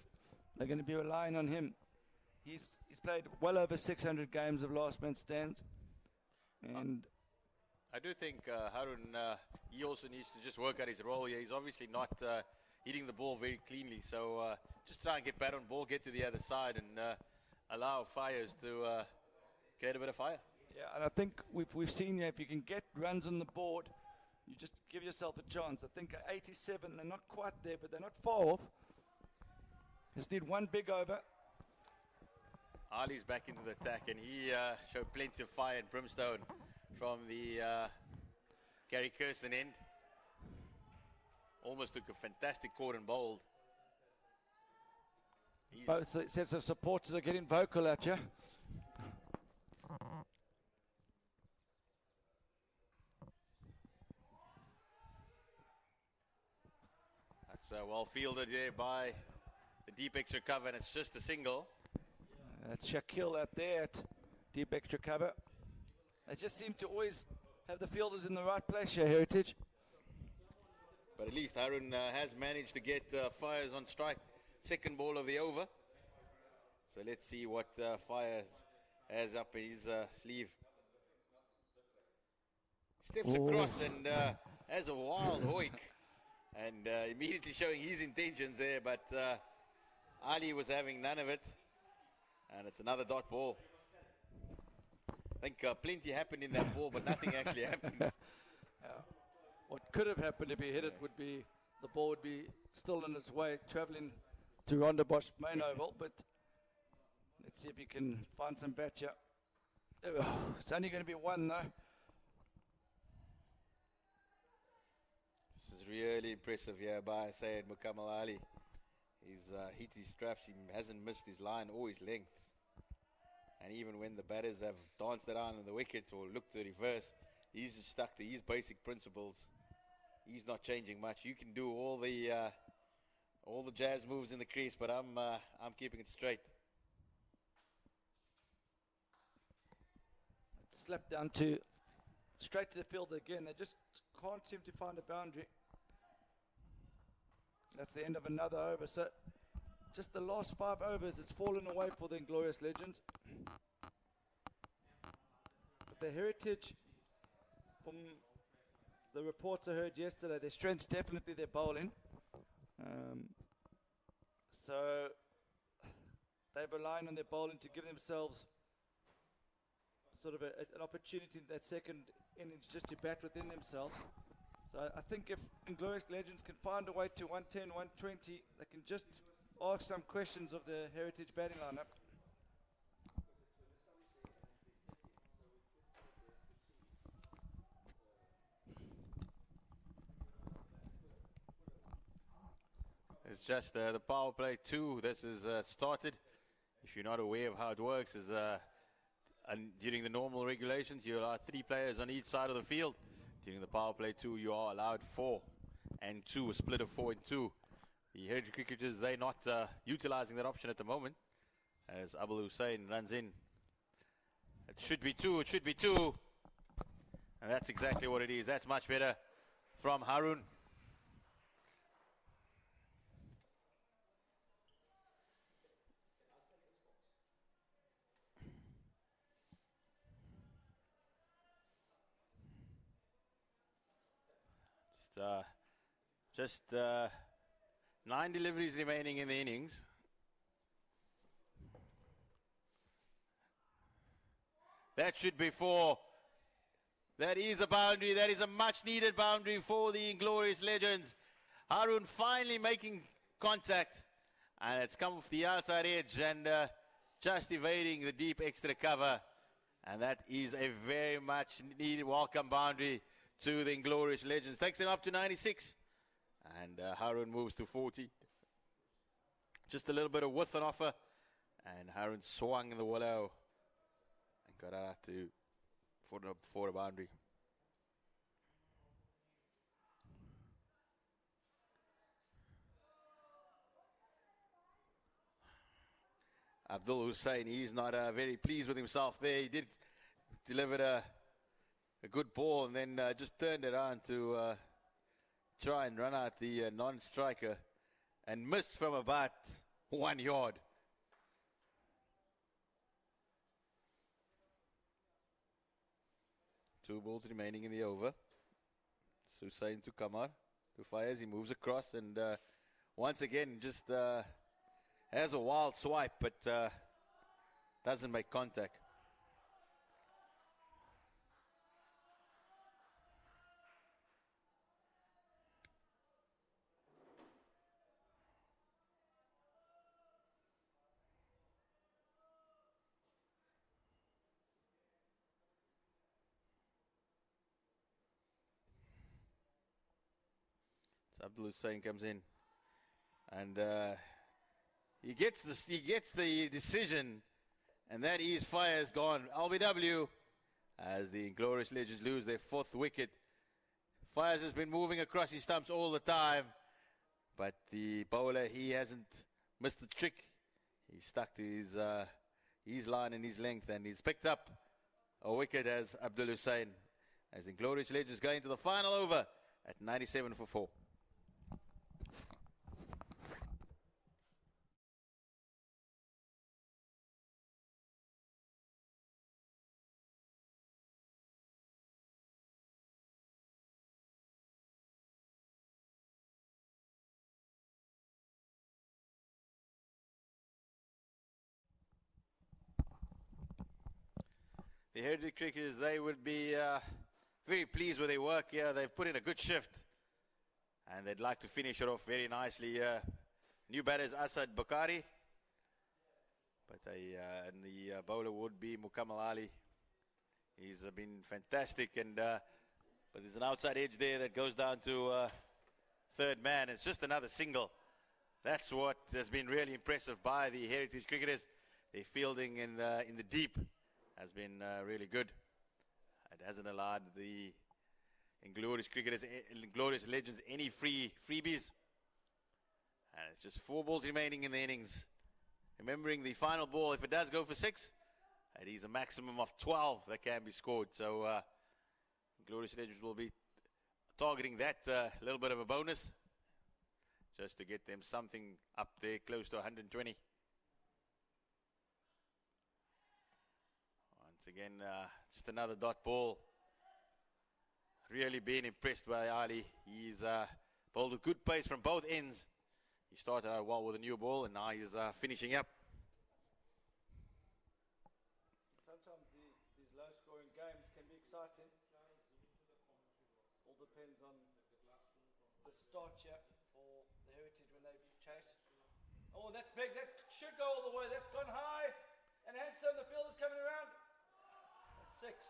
they're going to be relying on him. He's played well over 600 games of last man stands, and I do think Harun, he also needs to just work out his role here. He's obviously not hitting the ball very cleanly, so just try and get bat on ball, get to the other side, and allow Fires to get a bit of fire. Yeah, and I think we've seen here, if you can get runs on the board, you just give yourself a chance. I think 87, they're not quite there, but they're not far off. Just need one big over. Ali's back into the attack, and he showed plenty of fire and brimstone from the Gary Kirsten end. Almost took a fantastic caught and bowled. Both sets of supporters are getting vocal at you. That's well fielded there by the deep extra cover, and it's just a single. That's Shaquille out there at deep extra cover. They just seem to always have the fielders in the right place here, Heritage. But at least Harun has managed to get Fires on strike. Second ball of the over. So let's see what Fires has up his sleeve. Steps across and has a wild hoik. And immediately showing his intentions there. But Ali was having none of it. And it's another dot ball. I think plenty happened in that ball, but nothing actually happened. what could have happened if he hit it would be the ball would be still in its way, travelling to Rondebosch main oval. But let's see if he can find some bat here. It's only going to be one though. This is really impressive here by Syed Mukammal Ali. He's hit his straps, he hasn't missed his line or his lengths. And even when the batters have danced around on the wickets or looked to reverse, he's just stuck to his basic principles. He's not changing much. You can do all the jazz moves in the crease, but I'm keeping it straight. It's slapped down to straight to the field again. They just can't seem to find a boundary. That's the end of another over. So just the last 5 overs, it's fallen away for the Inglorious Legends. But the heritage, from the reports I heard yesterday, their strength's definitely their bowling. So they're relying on their bowling to give themselves sort of an opportunity in that second innings just to bat within themselves. So I think if Inglorious Legends can find a way to 110, 120, they can just ask some questions of the heritage batting lineup. It's just the power play 2. This is started. If you're not aware of how it works, is and during the normal regulations, you allow 3 players on each side of the field. During the power play 2, you are allowed 4 and 2, a split of 4 and 2. The heritage cricketers, they're not utilizing that option at the moment. As Abul Hussain runs in. It should be 2, it should be 2. And that's exactly what it is. That's much better from Harun. Just 9 deliveries remaining in the innings. That should be 4. That is a boundary. That is a much needed boundary for the Inglorious Legends. Harun finally making contact. And it's come off the outside edge and just evading the deep extra cover. And that is a very much needed welcome boundary to the Inglorious Legends. Takes them up to 96. And Harun moves to 40. Just a little bit of width on offer. And Harun swung in the willow. And got out to for a boundary. Abdul Hussain, he's not very pleased with himself there. He did deliver a good ball and then just turned around to try and run out the non-striker and missed from about 1 yard. Two balls remaining in the over. Hussain to Kamar, to Fires. He moves across and once again just has a wild swipe but doesn't make contact. Abdul Hussain comes in and he gets the decision, and that is Fires gone. LBW as the Inglorious Legends lose their 4th wicket. Fires has been moving across his stumps all the time, but the bowler, he hasn't missed the trick. He's stuck to his line and his length, and he's picked up a wicket as Abdul Hussain as the Inglorious Legends going to the final over at 97 for 4. The heritage cricketers, they would be very pleased with their work here. They've put in a good shift, and they'd like to finish it off very nicely. New batter is Asad Bakari, but and the bowler would be Mukammal Ali. He's been fantastic, and but there's an outside edge there that goes down to third man. It's just another single. That's what has been really impressive by the Heritage cricketers. Their fielding in the deep has been really good. It hasn't allowed the Inglorious cricketers, Inglorious Legends, any freebies. And it's just 4 balls remaining in the innings. Remembering the final ball, if it does go for 6, it is a maximum of 12 that can be scored. So Inglorious Legends will be targeting that little bit of a bonus, just to get them something up there close to 120. Once again, just another dot ball. Really being impressed by Ali. He's bowled with good pace from both ends. He started out well with a new ball, and now he's finishing up. Sometimes these low-scoring games can be exciting. All depends on the start here for the Heritage when they chase. Oh, that's big. That should go all the way. That's gone high and handsome. The fielder's coming around. That's 6.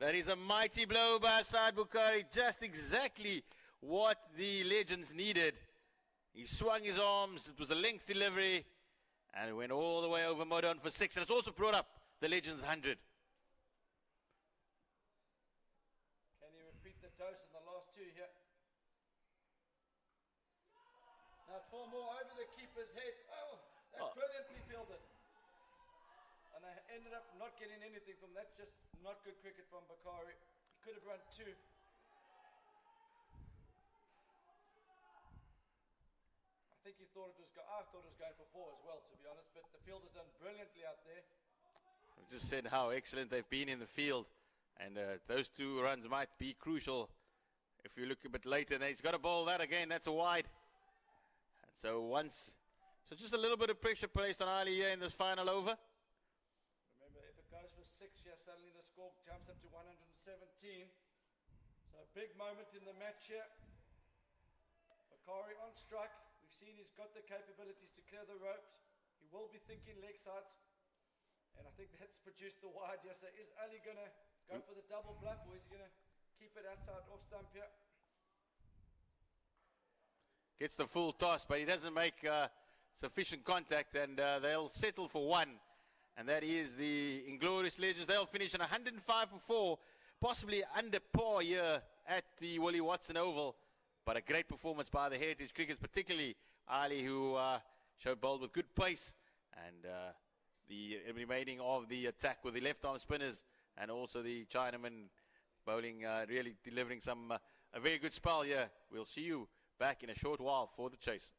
That is a mighty blow by Asad Bukhari. Just exactly what the Legends needed. He swung his arms. It was a length delivery, and it went all the way over Modon for 6. And it's also brought up the Legends 100. Can you repeat the dose in the last 2 here? Now it's 4 more over the keeper's head. Oh, that's brilliantly fielded. And they ended up not getting anything from that. Just not good cricket from Bakari. He could have run 2. I think he thought it was. I thought it was going for 4 as well, to be honest. But the fielder's done brilliantly out there. I just said how excellent they've been in the field, and those 2 runs might be crucial. If you look a bit later, and he's got to bowl that again. That's a wide. And so just a little bit of pressure placed on Ali here in this final over. Remember, if it goes for 6 here, suddenly the score jumps up to 117. So a big moment in the match here. Bakari on strike. We've seen he's got the capabilities to clear the ropes. He will be thinking leg sides. And I think that's produced the wide. Yes, so is Ali going to go for the double bluff, or is he going to keep it outside off stump here? Gets the full toss, but he doesn't make sufficient contact, and they'll settle for 1. And that is the Inglorious Legends. They'll finish on 105 for 4, possibly under par here at the Willie Watson Oval. But a great performance by the Heritage Crickets, particularly Ali, who showed bowled with good pace, and the remaining of the attack with the left-arm spinners, and also the Chinaman bowling, really delivering a very good spell here. We'll see you back in a short while for the chase.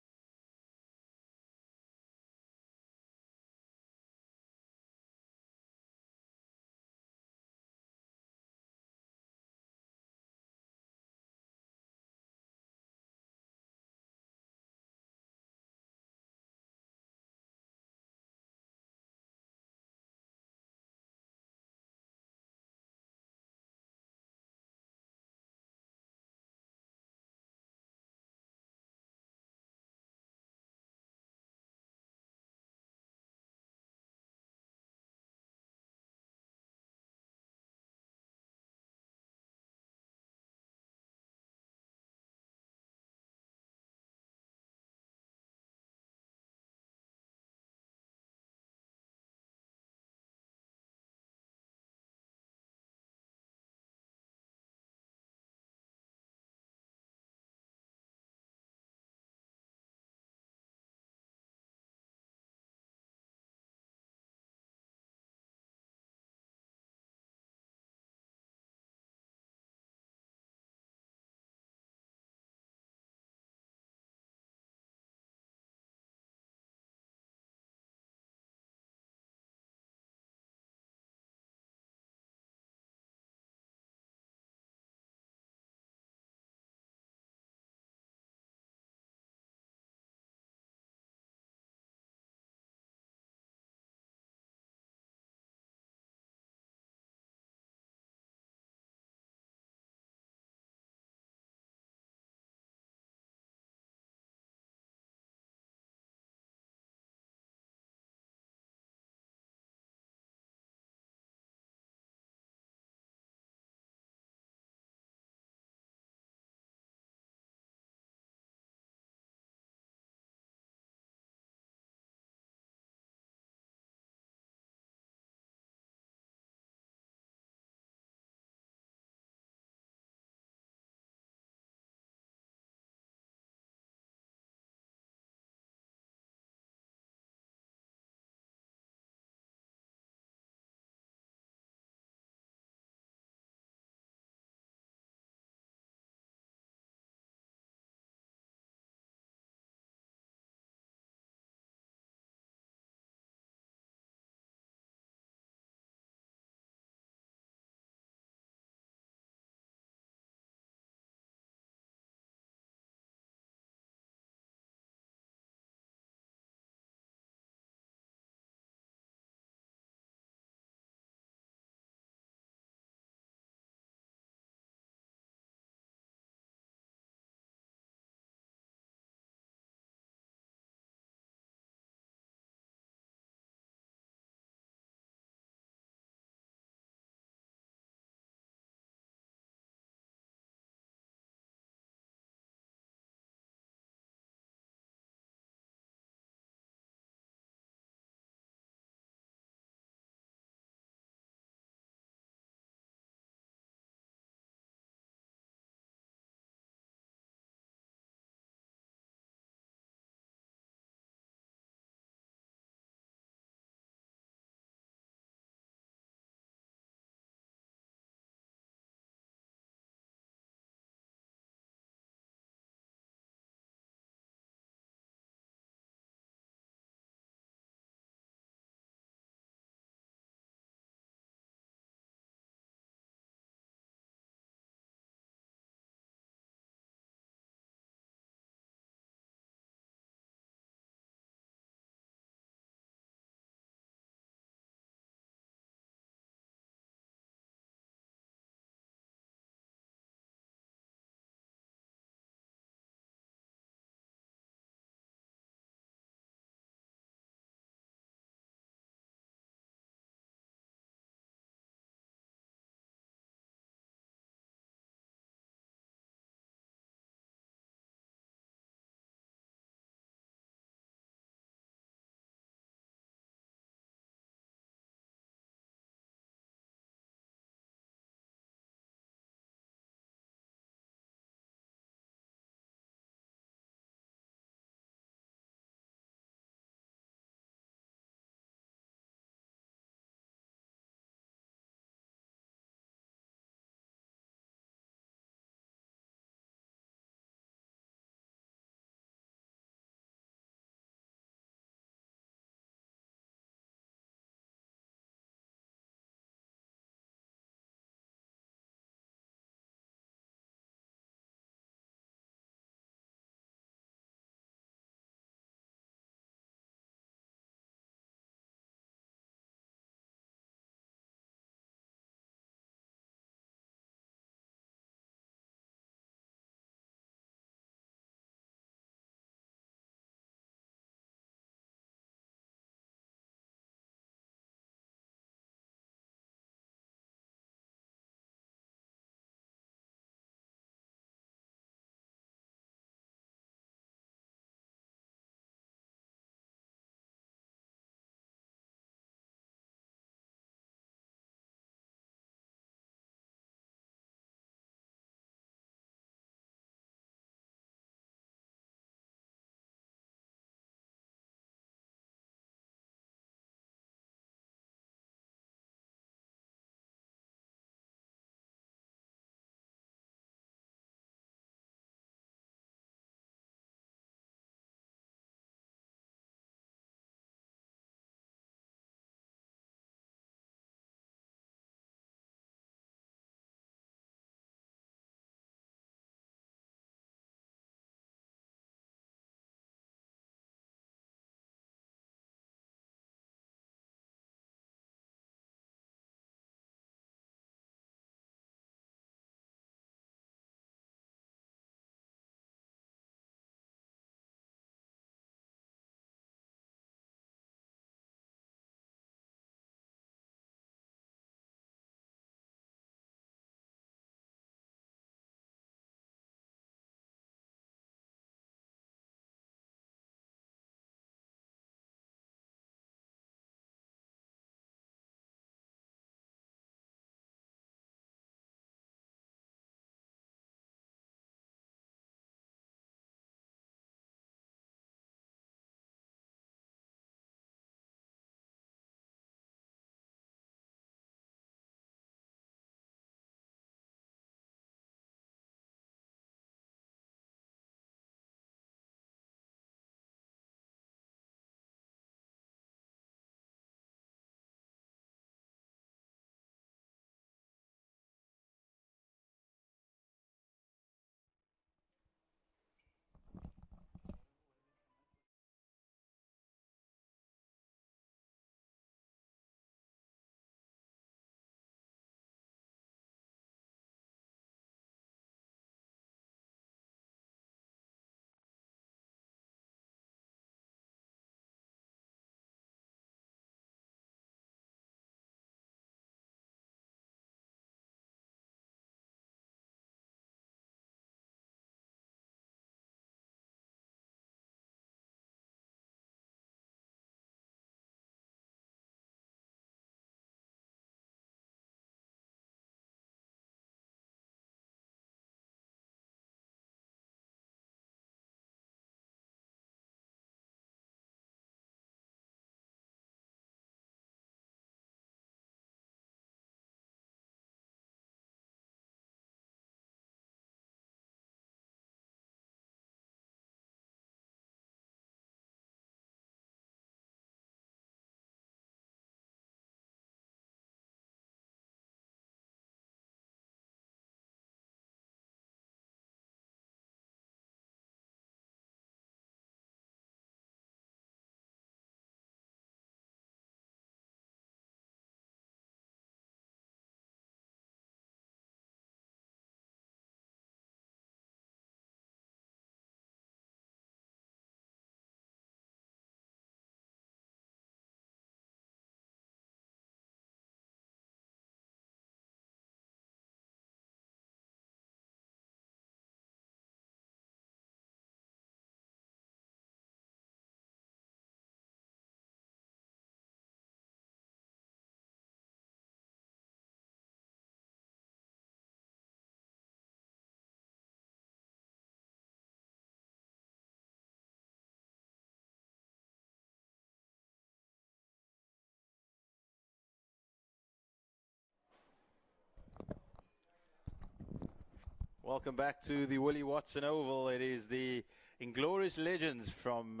Welcome back to the Willie Watson Oval. It is the Inglorious Legends from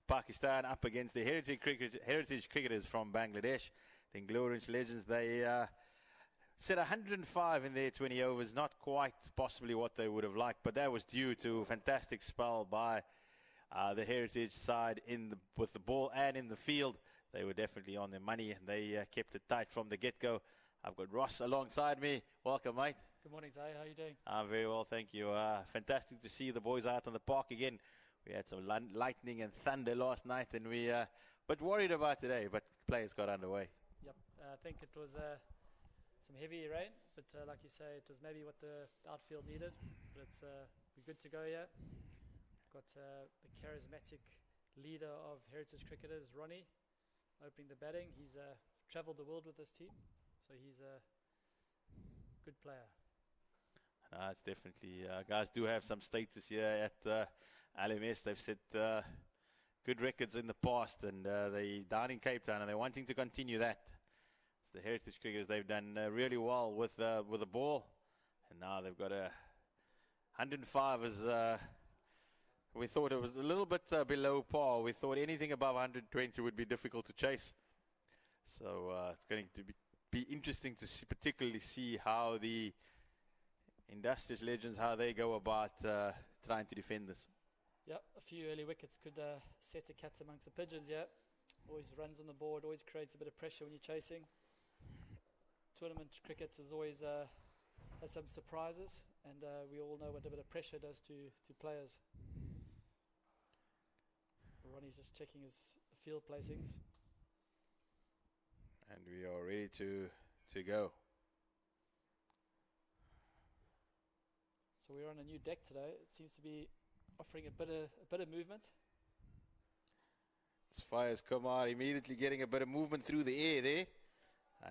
Pakistan up against the heritage cricketers from Bangladesh. The Inglorious Legends, they set 105 in their 20 overs. Not quite possibly what they would have liked, but that was due to a fantastic spell by the heritage side with the ball and in the field. They were definitely on their money, and they kept it tight from the get-go. I've got Ross alongside me. Welcome, mate. Good morning, Zay. How are you doing? I'm very well, thank you. Fantastic to see the boys out on the park again. We had some lightning and thunder last night, and we but worried about today, but players got underway. Yep. I think it was some heavy rain, but like you say, it was maybe what the outfield needed. But it's we're good to go here. Got the charismatic leader of heritage cricketers, Ronnie, opening the batting. He's travelled the world with this team, so he's a good player. It's definitely, guys do have some status here at LMS. They've set good records in the past, and they're down in Cape Town, and they're wanting to continue that. It's the heritage cricketers. They've done really well with the ball, and now they've got a 105 as we thought it was a little bit below par. We thought anything above 120 would be difficult to chase. So it's going to be interesting to see, particularly see how the Industrious Legends, how they go about trying to defend this. Yep, a few early wickets could set a cat amongst the pigeons, yeah. Always runs on the board, always creates a bit of pressure when you're chasing. Tournament cricket is always has some surprises, and we all know what a bit of pressure does to players. Ronnie's just checking his field placings. And we are ready to go. So we're on a new deck today. It seems to be offering a bit of movement. As far as Kumar immediately getting a bit of movement through the air there,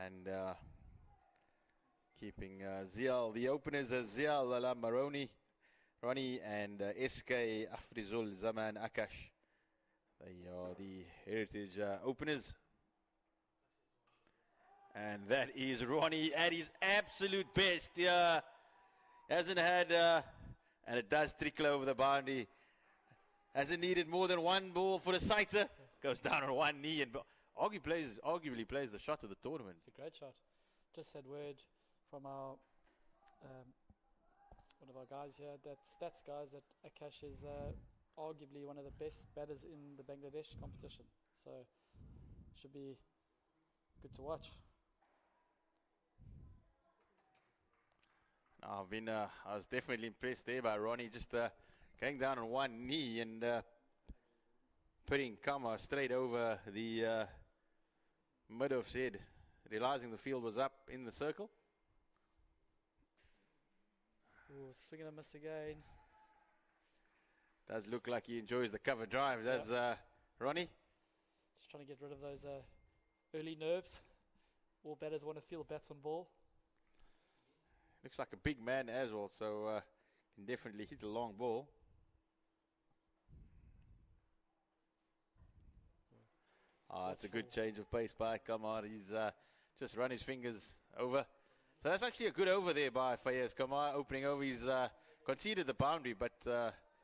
and keeping Zial, the openers are Zial Alam Maroni, Ronnie, and SK Afrizul Zaman Akash. They are the heritage openers. And that is Ronnie at his absolute best. Hasn't had, and it does trickle over the boundary. Hasn't needed more than one ball for a sighter. Goes down on one knee and arguably plays the shot of the tournament. It's a great shot. Just had word from our one of our guys here, that stats guys, that Akash is arguably one of the best batters in the Bangladesh competition. So should be good to watch. I was definitely impressed there by Ronnie, just going down on one knee and putting Kama straight over the mid of head, realizing the field was up in the circle. Ooh, swing and a miss again. Does look like he enjoys the cover drive, does Ronnie? Just trying to get rid of those early nerves. All batters want to feel bats on ball. Looks like a big man as well, so can definitely hit a long ball. It's a good change of pace by Kamar. He's just run his fingers over. So that's actually a good over there by Fayez Kamar, opening over. He's conceded the boundary, but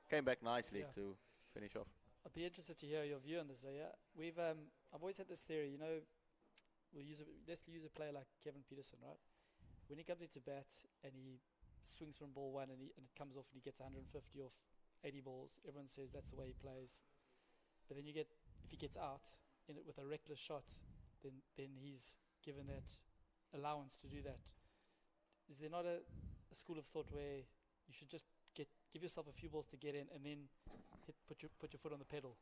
came back nicely to finish off. I'd be interested to hear your view on this. We've I've always had this theory. You know, let's use a player like Kevin Peterson, right? When he comes into bat and he swings from ball one and it comes off and he gets 150 off 80 balls, everyone says that's the way he plays. But then if he gets out in it with a reckless shot, then he's given that allowance to do that. Is there not a school of thought where you should just give yourself a few balls to get in and then put your foot on the pedal?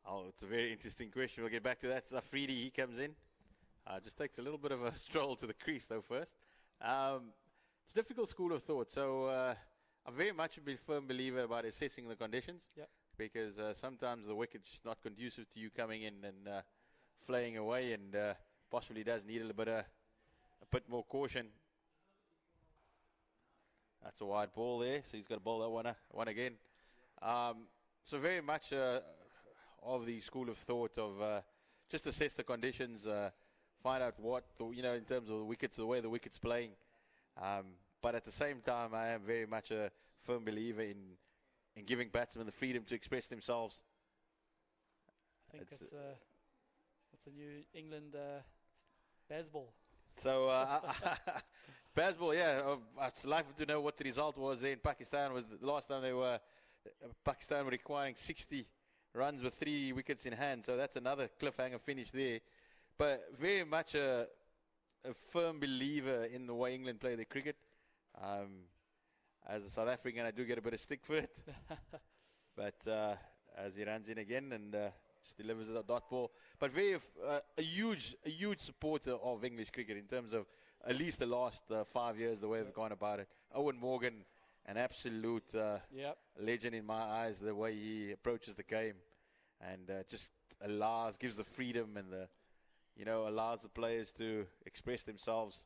Oh, it's a very interesting question. We'll get back to that. Zafridi, he comes in. Just takes a little bit of a stroll to the crease, though, first. It's a difficult school of thought. So I'm very much a firm believer about assessing the conditions. Yep. Because sometimes the wicket's not conducive to you coming in and flaying away, and possibly does need a bit more caution. That's a wide ball there, so he's got to bowl that one again. So very much of the school of thought of just assess the conditions, find out what, in terms of the wickets, the way the wicket's playing. But at the same time, I am very much a firm believer in giving batsmen the freedom to express themselves. I think that's a new England baseball. So, baseball, yeah. I'd like to know what the result was there in Pakistan. Was the last time Pakistan were requiring 60 runs with 3 wickets in hand. So that's another cliffhanger finish there. But very much a firm believer in the way England play their cricket. As a South African, I do get a bit of stick for it. But as he runs in again and just delivers a dot ball. But a huge supporter of English cricket in terms of at least the last 5 years, the way they've gone about it. Owen Morgan, an absolute legend in my eyes, the way he approaches the game and just gives the freedom and allows the players to express themselves.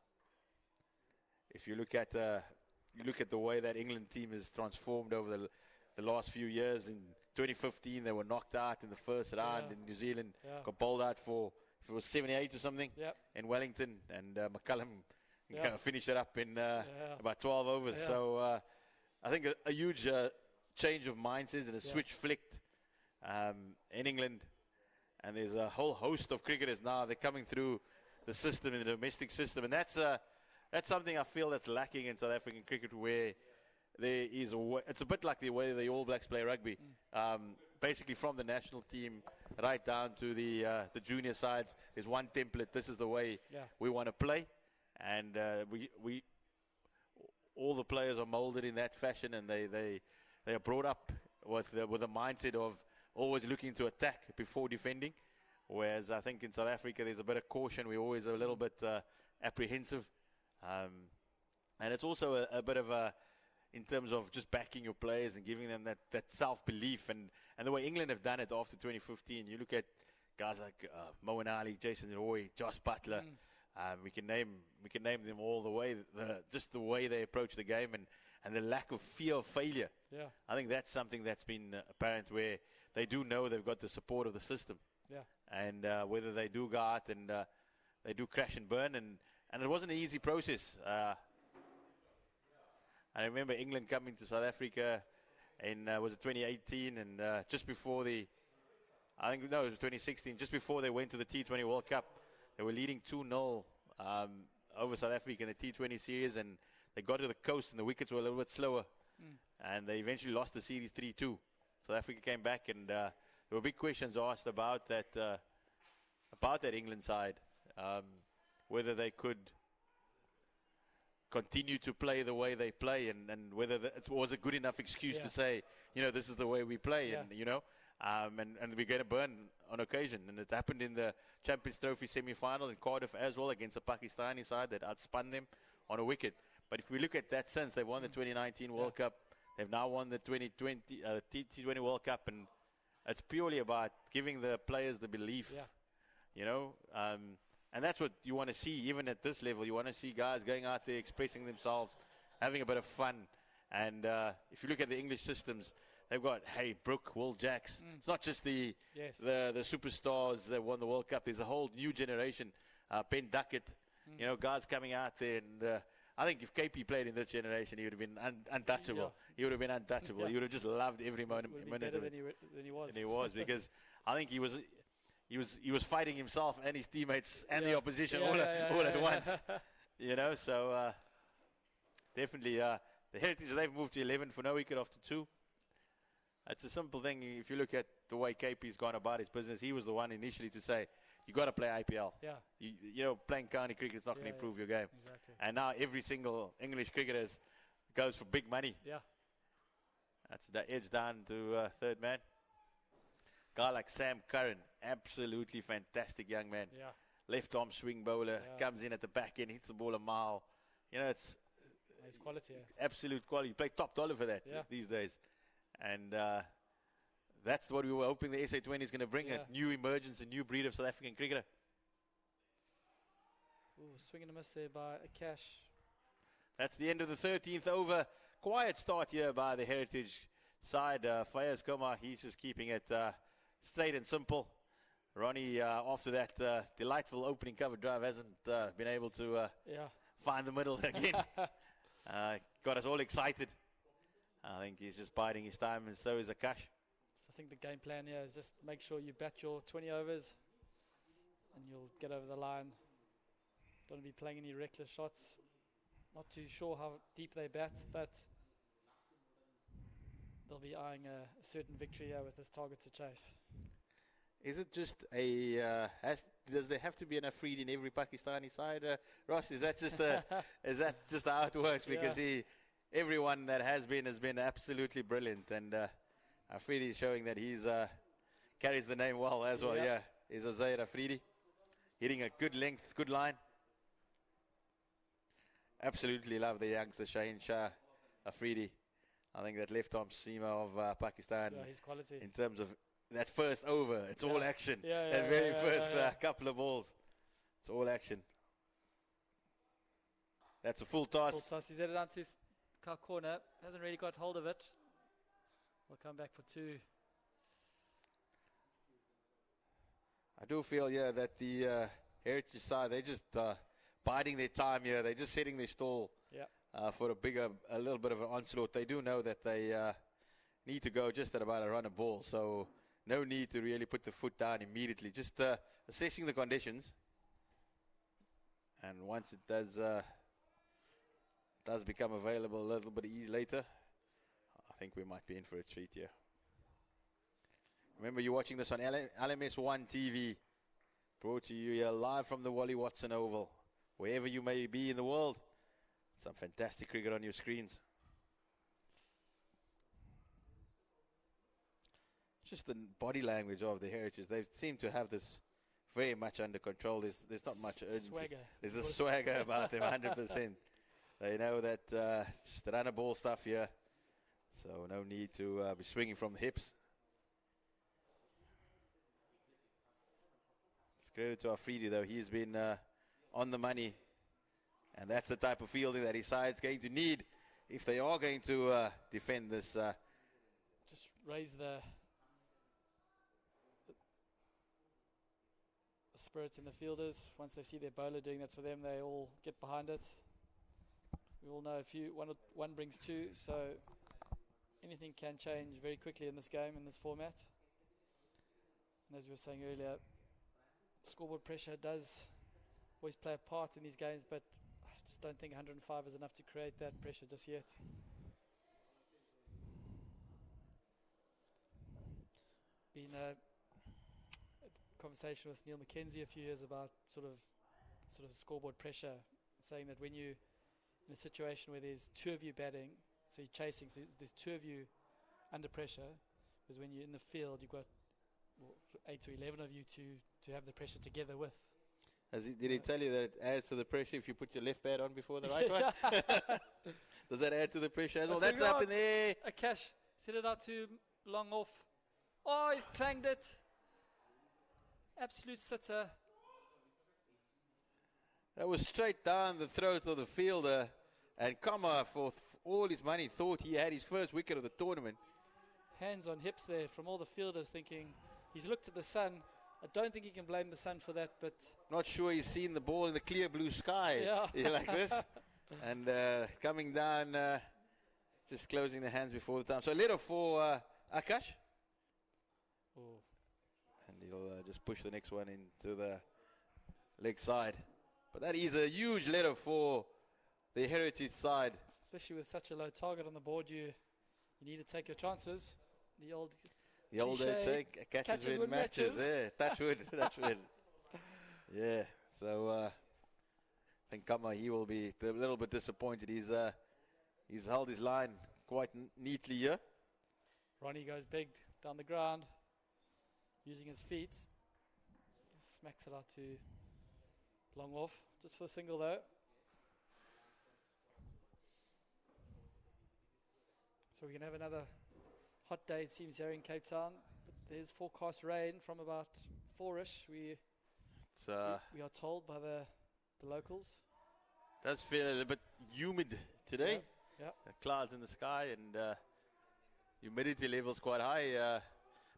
If you look at the way that England team has transformed over the last few years. In 2015, they were knocked out in the first round in New Zealand, got bowled out for, if it was 78 or something in Wellington, and McCullum finished it up in about 12 overs. So I think a huge change of mindset and a switch flicked in England. And there's a whole host of cricketers now. They're coming through the system, in the domestic system. And that's something I feel that's lacking in South African cricket, where there is it's a bit like the way the All Blacks play rugby. Basically from the national team right down to the junior sides, there's one template. This is the way we want to play. And we all the players are molded in that fashion, and they are brought up with a mindset of always looking to attack before defending. Whereas I think in South Africa there's a bit of caution. We're always a little bit apprehensive. And it's also a bit of in terms of just backing your players and giving them that self-belief. And the way England have done it after 2015, you look at guys like Moeen Ali, Jason Roy, Josh Butler. We can name them all. The way just the way they approach the game and the lack of fear of failure. Yeah. I think that's something that's been apparent, where they do know they've got the support of the system. Yeah. And whether they do go out and they do crash and burn, and it wasn't an easy process. I remember England coming to South Africa in was it 2018, and just before it was 2016, just before they went to the T20 World Cup, they were leading 2-0 over South Africa in the T20 series, and they got to the coast and the wickets were a little bit slower, and they eventually lost the series 3-2. South Africa came back, and there were big questions asked about that England side, whether they could continue to play the way they play, and whether it was a good enough excuse to say, this is the way we play, and and we're going to burn on occasion. And it happened in the Champions Trophy semi-final in Cardiff as well, against a Pakistani side that outspun them on a wicket. But if we look at that since, they've won the 2019 World Cup, they've now won the 2020 T20 World Cup, and it's purely about giving the players the belief, and that's what you want to see, even at this level. You want to see guys going out there, expressing themselves, having a bit of fun. And if you look at the English systems, they've got Harry Brook, Will Jacks. It's not just the superstars that won the World Cup. There's a whole new generation. Ben Duckett, guys coming out there. And I think if KP played in this generation, he would have been untouchable. Yeah. He would have been untouchable. He would have just loved every minute Better of it. than he was. And he was, because I think he was fighting himself and his teammates and the opposition all at once. So definitely the Heritage, they've moved to 11 for no wicket after 2. It's a simple thing. If you look at the way KP's gone about his business, he was the one initially to say, you got to play IPL. Yeah. Playing county cricket is not going to improve your game. Exactly. And now every single English cricketer goes for big money. Yeah. That's the edge down to third man. Guy like Sam Curran, absolutely fantastic young man. Yeah. Left arm swing bowler, comes in at the back end, hits the ball a mile. It's His quality. absolute quality. You play top dollar for that these days. And that's what we were hoping the SA20 is going to bring, a new emergence, a new breed of South African cricketer. Ooh, swing and a miss there by Cash. That's the end of the 13th over. Quiet start here by the Heritage side. Fayez Komar, he's just keeping it straight and simple. Ronnie, after that delightful opening cover drive, hasn't been able to find the middle again. Got us all excited. I think he's just biding his time, and so is Akash. So I think the game plan here is just make sure you bat your 20 overs and you'll get over the line. Don't want to be playing any reckless shots. Not too sure how deep they bat, but they'll be eyeing a certain victory here with this target to chase. Is it just does there have to be an Afridi in every Pakistani side, Ross? Is that just how it works? Because everyone that has been absolutely brilliant, and Afridi is showing that he's carries the name well as well. Yeah, is Zaid Afridi hitting a good length, good line. Absolutely love the youngster Shaheen Shah Afridi. I think that left arm seamer of Pakistan. Yeah, his quality in terms of that first over, it's all action. That very first couple of balls, it's all action. That's a full toss. Full toss. He's headed down to car corner. Hasn't really got hold of it. We'll come back for two. I do feel, that the Heritage side, they're just biding their time here. They're just setting their stall for a little bit of an onslaught. They do know that they need to go just at about a run a ball. So no need to really put the foot down immediately. Just assessing the conditions. And once it does become available a little bit later, I think we might be in for a treat here. Remember, you're watching this on LMS1 TV, brought to you here live from the Wally Watson Oval. Wherever you may be in the world, some fantastic cricket on your screens. Just the body language of the Heritage. They seem to have this very much under control. There's not much urgency. Swagger. There's a swagger about them, 100%. They know that just run a ball stuff here. So no need to be swinging from the hips. It's credit to Afridi, though. He's been on the money. And that's the type of fielding that his side's going to need if they are going to defend this. Just raise the spirits in the fielders. Once they see their bowler doing that for them, they all get behind it. We all know one brings two, so anything can change very quickly in this game, in this format. And as we were saying earlier, scoreboard pressure does always play a part in these games, but I just don't think 105 is enough to create that pressure just yet. Been a conversation with Neil McKenzie a few years about sort of scoreboard pressure, saying that when you in a situation where there's two of you batting, so you're chasing, so there's two of you under pressure, because when you're in the field, you've got 8 to 11 of you to have the pressure together with. Did he tell you that it adds to the pressure if you put your left bat on before the right one? Does that add to the pressure as well? That's up in there. Akash set it out to long off. Oh, he clanged it. Absolute sitter. That was straight down the throat of the fielder. And Kama, for all his money, thought he had his first wicket of the tournament. Hands on hips there from all the fielders, thinking he's looked at the sun. I don't think he can blame the sun for that, but not sure he's seen the ball in the clear blue sky like this. And coming down, just closing the hands before the time. So a letter for Akash. Oh. And he'll just push the next one into the leg side. But that is a huge letter for the Heritage side. Especially with such a low target on the board, you need to take your chances. The old take catches win matches. Yeah, touch wood, touch wood. Yeah, so I think Kama, he will be a little bit disappointed. He's held his line quite neatly here. Ronnie goes big down the ground, using his feet. Smacks it out to long off, just for a single though. So we can have another hot day, it seems, here in Cape Town. But there's forecast rain from about 4ish. We are told by the locals. Does feel a little bit humid today. Yeah. Clouds in the sky and humidity levels quite high.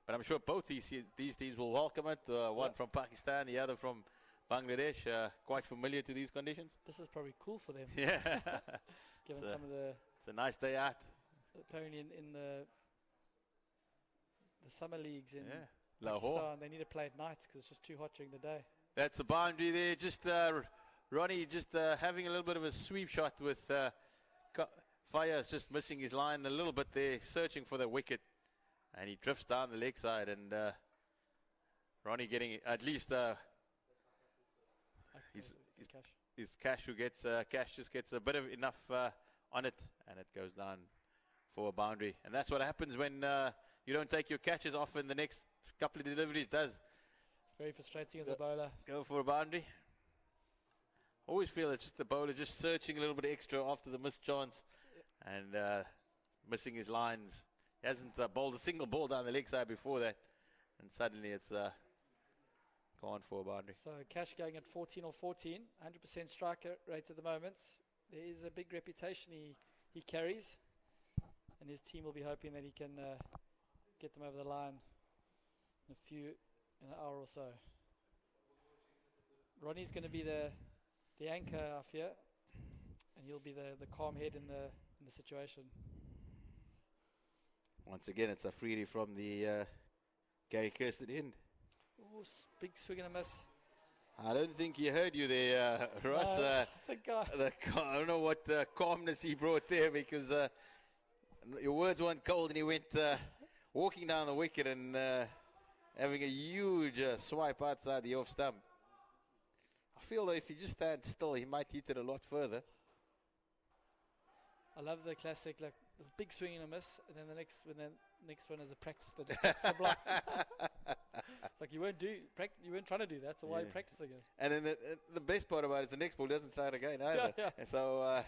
But I'm sure both these teams will welcome it. One from Pakistan, the other from Bangladesh. Quite familiar to these conditions. This is probably cool for them. Yeah. given It's a- some of the It's a nice day out. apparently in the summer leagues in Yeah. Lahore. Pakistan, they need to play at night because it's just too hot during the day. That's a boundary there. Just Ronnie just having a little bit of a sweep shot with Fires just missing his line a little bit there, searching for the wicket. And he drifts down the leg side, and Ronnie getting at least his Cash who gets Cash just gets a bit of enough on it, and it goes down for a boundary. And that's what happens when you don't take your catches off, and the next couple of deliveries does Very frustrating as a bowler. go for a boundary. Always feel it's just the bowler just searching a little bit extra after the missed chance, and missing his lines. He hasn't bowled a single ball down the leg side before that, and suddenly it's gone for a boundary. So Cash going at 14 or 14, 100% striker rate at the moment. There is a big reputation he carries, and his team will be hoping that he can get them over the line in an hour or so. Ronnie's going to be the anchor, I fear, and he'll be the calm head in the situation. Once again, it's a freebie from the Gary Kirsten end. Oh, big swing and a miss. I don't think he heard you there, Ross. I think I don't know what calmness he brought there, because your words weren't cold, and he went walking down the wicket and having a huge swipe outside the off stump. I feel that if he just stands still, he might hit it a lot further. I love the classic, like this big swing and a miss, and then the next one is a practice the block. It's like you weren't trying to do that, so why are you practicing it? And then the best part about it is the next ball doesn't try it again either. Yeah. And so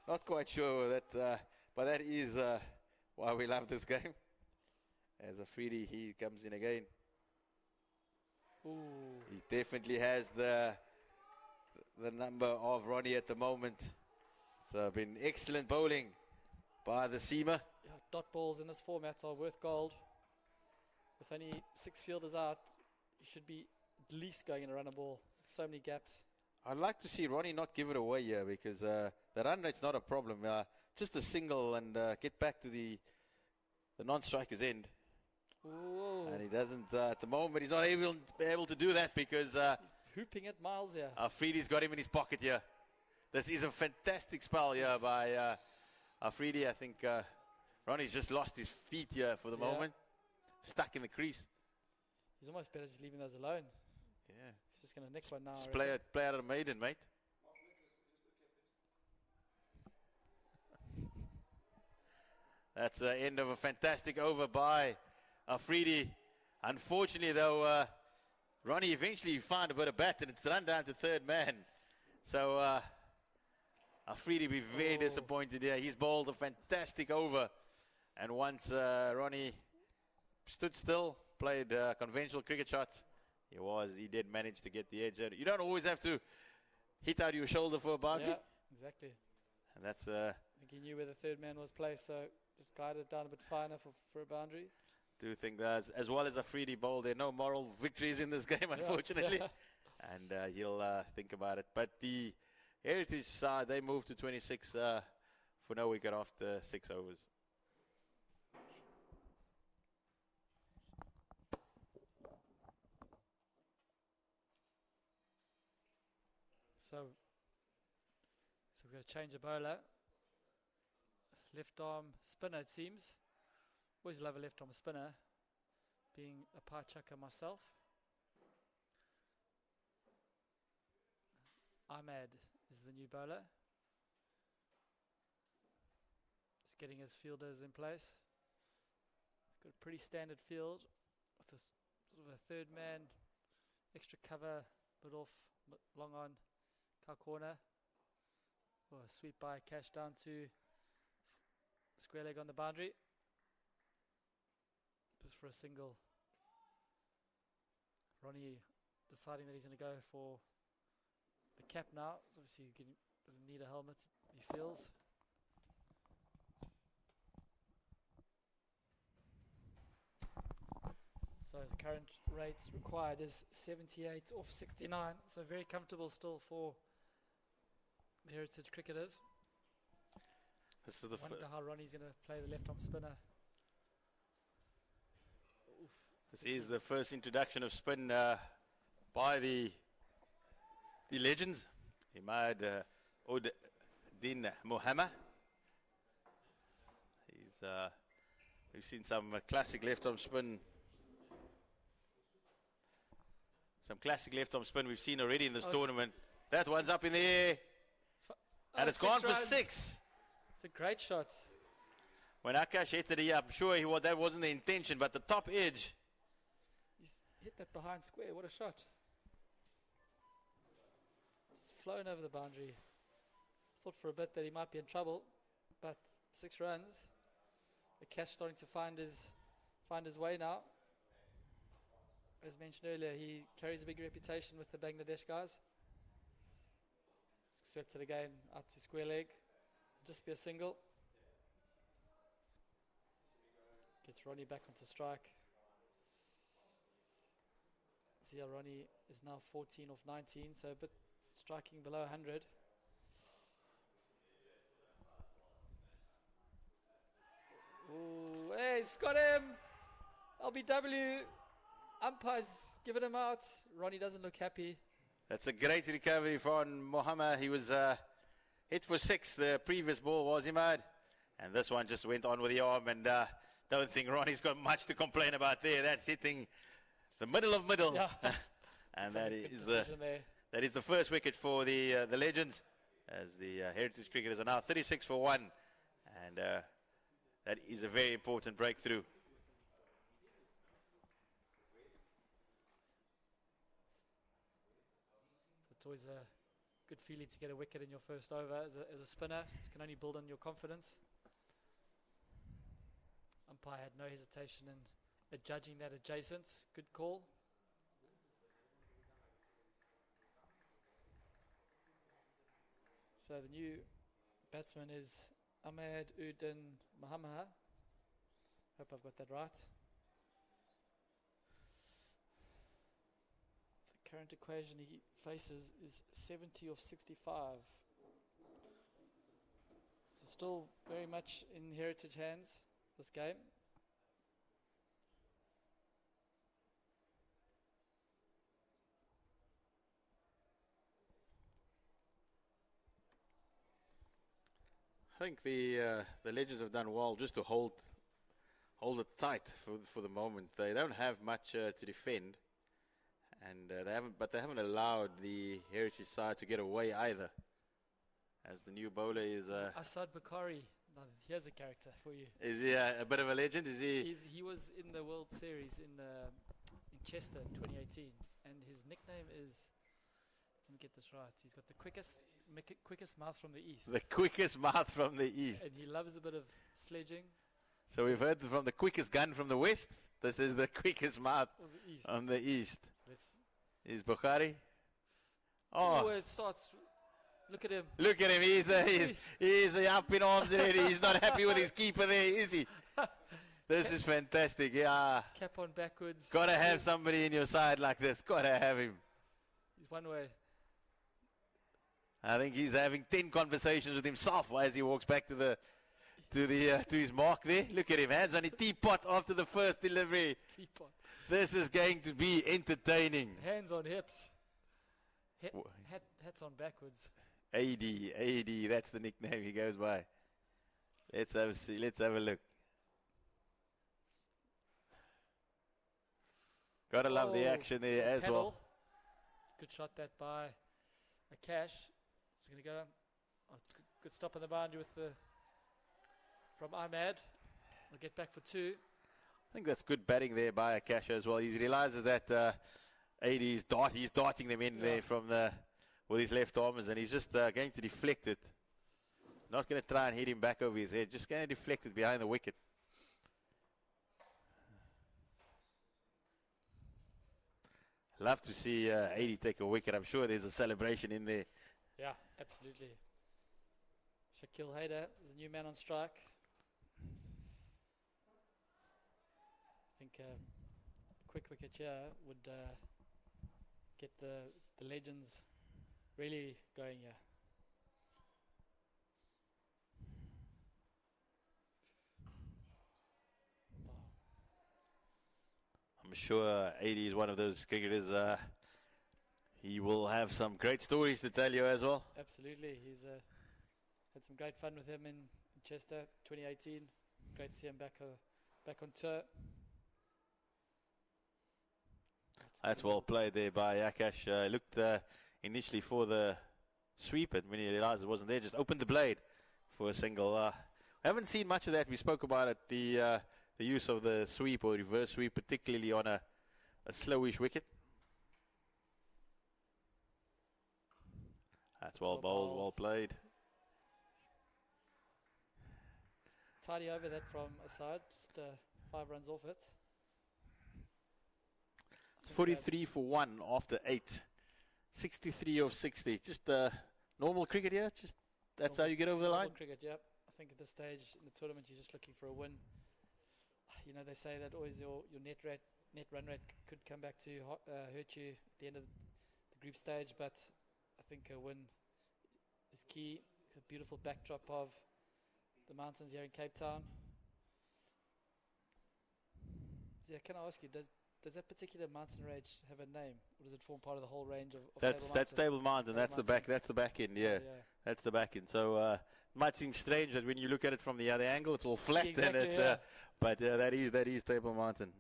not quite sure that, but that is why we love this game. As a freebie, he comes in again. Ooh. He definitely has the number of Ronnie at the moment. It's been excellent bowling by the seamer. Yeah, dot balls in this format are worth gold. With only 6 fielders out, you should be at least going in a runner ball. So many gaps. I'd like to see Ronnie not give it away here, because the run rate's not a problem. Just a single and get back to the non-striker's end. Ooh. And he doesn't, at the moment, he's not able to do that, because He's hooping at miles here. Afridi's got him in his pocket here. This is a fantastic spell here by Afridi. I think Ronnie's just lost his feet here for the moment. Stuck in the crease. He's almost better just leaving those alone. Yeah. He's just going to nick one now. Just play out of the maiden, mate. That's the end of a fantastic over by Afridi. Unfortunately, though, Ronnie eventually found a bit of bat, and it's run down to third man. So Afridi be very disappointed here. He's bowled a fantastic over. And once Ronnie stood still, played conventional cricket shots, he did manage to get the edge. You don't always have to hit out your shoulder for a boundary. Yeah, exactly. And that's I think he knew where the third man was placed, so just guided it down a bit finer for a boundary. do think that as well as Afridi bowled, there are no moral victories in this game, unfortunately. Yeah. And he'll think about it. But the Heritage side, they moved to 26 for no wicket after 6 overs. So we're going to change a bowler. Left arm spinner, it seems. Always love a left arm spinner, being a pie chucker myself. Ahmed is the new bowler. Just getting his fielders in place. He's got a pretty standard field with a sort of a third man, extra cover, mid off, long on, cow corner. Oh, a sweep by Cash down to square leg on the boundary. Just for a single. Ronnie deciding that he's going to go for the cap now. Obviously he doesn't need a helmet, he feels. So the current rate required is 78 off 69. So very comfortable still for the Heritage cricketers. This is the Wonder how Ronnie's going to play the left arm spinner. Oof. This is the first introduction of spin by the legends. Imad Ud-Din Muhammad. We've seen some classic left arm spin. Some classic left arm spin we've seen already in this tournament. That one's up in the air. And it's gone for 6. It's a great shot. When Akash hit it, I'm sure that wasn't the intention, but the top edge. He's hit that behind square. What a shot. Just flown over the boundary. Thought for a bit that he might be in trouble, but 6 runs. Akash starting to find his way now. As mentioned earlier, he carries a big reputation with the Bangladesh guys. Swept it again out to square leg. Just be a single. Gets Ronnie back onto strike. See how Ronnie is now 14 off 19, so a bit striking below 100. Ooh, hey, he's got him! LBW. Umpire's given him out. Ronnie doesn't look happy. That's a great recovery from Muhammad. He was hit for 6. The previous ball was Imad. And this one just went on with the arm. And don't think Ronnie's got much to complain about there. That's hitting the middle of middle. Yeah. And that is the first wicket for the Legends. As the Heritage cricketers are now 36 for 1. And that is a very important breakthrough. It's always a good feeling to get a wicket in your first over as a spinner. It can only build on your confidence. Umpire had no hesitation in judging that adjacent. Good call. So the new batsman is Ahmed Udin Muhammad. Hope I've got that right. The current equation he faces is 70 of 65. So still very much in Heritage hands, this game. I think the Legends have done well just to hold it tight for the moment. They don't have much to defend, and they haven't allowed the Heritage side to get away either. As the new bowler is Asad Bakari. Now here's a character for you. Is he a bit of a legend? Is he? He was in the World Series in Chester in 2018, and his nickname is. Let me get this right. He's got the quickest mouth from the east. The quickest mouth from the east. And he loves a bit of sledging. So we've heard from the quickest gun from the west. This is the quickest mouth on the east. Is Bukhari? Oh, always starts. Look at him. Look at him. He's up in arms already. He's not happy with his keeper there, is he? This is fantastic. Yeah. Cap on backwards. Gotta have somebody in your side like this. Gotta have him. He's one way. I think he's having 10 conversations with himself as he walks back to his mark there. Look at him, hands on his teapot after the first delivery. Teapot. This is going to be entertaining. Hands on hips. Hats on backwards. AD, that's the nickname he goes by. Let's have a look. Gotta love the action there as pedal. well. Good shot that by Akash. He's going to go. Good stop on the boundary from Ahmed. We'll get back for 2. I think that's good batting there by Akash as well. He realizes that AD is he's darting them in there with his left arms, and he's just going to deflect it. Not going to try and hit him back over his head. Just going to deflect it behind the wicket. Love to see AD take a wicket. I'm sure there's a celebration in there. Yeah, absolutely. Shakil Haider is the new man on strike. I think a quick wicket here would get the Legends really going here. I'm sure 80 is one of those cricketers. He will have some great stories to tell you as well. Absolutely. He's had some great fun with him in Chester 2018. Great to see him back on tour. That's well played there by Akash. Looked initially for the sweep, and when he realized it wasn't there, just opened the blade for a single. We haven't seen much of that. We spoke about it, the use of the sweep or reverse sweep, particularly on a slowish wicket. That's well bowled, well played. Tidy over that from Asad, just 5 runs off it. It's 43 for 1 after 8. 63 of 60. Just normal cricket here? Just that's how you get over the line? Normal cricket, yep. I think at this stage in the tournament you're just looking for a win. You know, they say that always your net run rate could come back to hurt you at the end of the group stage, but I think a win is key. A beautiful backdrop of the mountains here in Cape Town. So yeah, can I ask you, does that particular mountain range have a name, or does it form part of the whole range of that's Table Mountain? That's the back end. Yeah, that's the back end. So it might seem strange that when you look at it from the other angle, it's all flat, exactly, and it's but that is Table Mountain.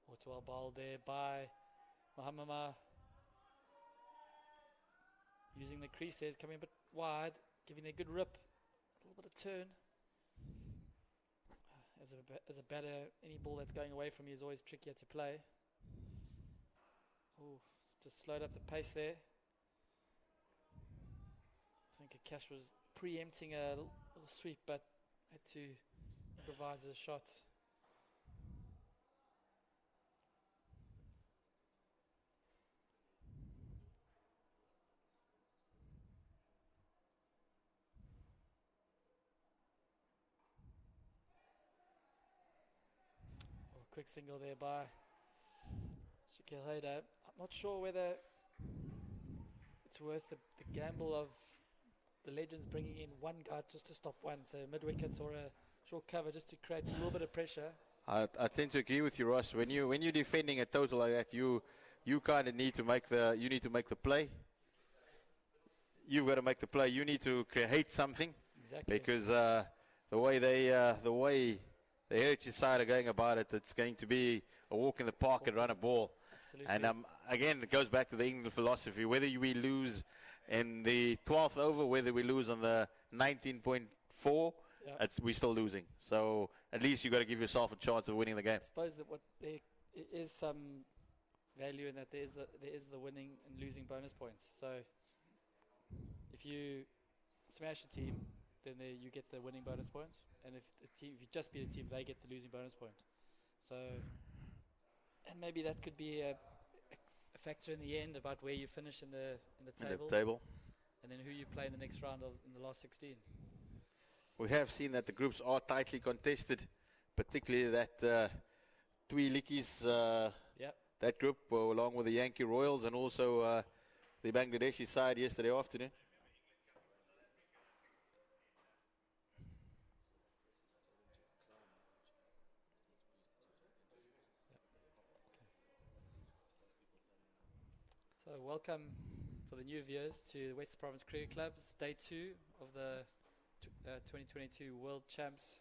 What's well bowled there by Mahamama. Using the creases, coming a bit wide, giving a good rip, a little bit of turn. As a batter, any ball that's going away from you is always trickier to play. Oh, just slowed up the pace there. I think Akash was preempting a little sweep, but had to improvise a shot. Quick single there by Shakil Hayder. I'm not sure whether it's worth the gamble of the Legends bringing in one guy just to stop one, so mid-wicket or a short cover just to create a little bit of pressure. I tend to agree with you, Ross. When you're defending a total like that, you kind of need to make the play. You've got to make the play. You need to create something. Exactly. Because the way the Heritage side are going about it, it's going to be a walk in the park and run a ball. Absolutely. And again, it goes back to the England philosophy. Whether we lose in the 12th over, whether we lose on the 19.4, we're still losing. So at least you've got to give yourself a chance of winning the game. I suppose that there is some value in that. There is the winning and losing bonus points. So if you smash a team, then you get the winning bonus points. And if you just beat a team, they get the losing bonus point. So, and maybe that could be a factor in the end about where you finish in the table. And then who you play in the next round in the last 16. We have seen that the groups are tightly contested, particularly that Twee Likkies, that group, along with the Yankee Royals and also the Bangladeshi side yesterday afternoon. So welcome for the new viewers to Western Province Cricket Club's Day 2 of the 2022 World Champs.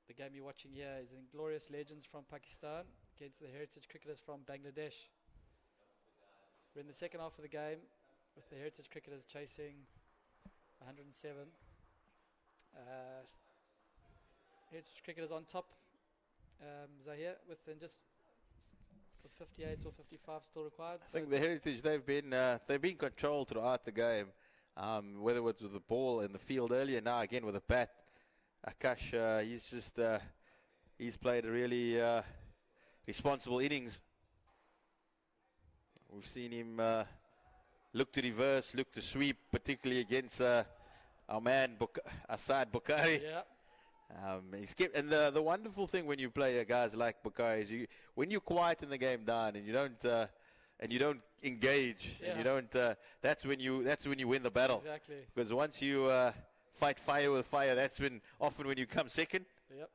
The game you're watching here is Inglorious Legends from Pakistan against the Heritage Cricketers from Bangladesh. We're in the second half of the game with the Heritage Cricketers chasing 107. Heritage Cricketers on top, Zahir, within just 58 or 55 still required. I think the Heritage, they've been controlled throughout the game, whether it was with the ball in the field earlier, now again with a bat. Akash, he's played a really responsible innings. We've seen him look to reverse, look to sweep, particularly against our man Asad Bukhari. Yeah. And the wonderful thing when you play guys like Bukhari is when you quieten the game down and you don't engage and you don't that's when you win the battle. Exactly. Because once you fight fire with fire, that's often when you come second. Yep.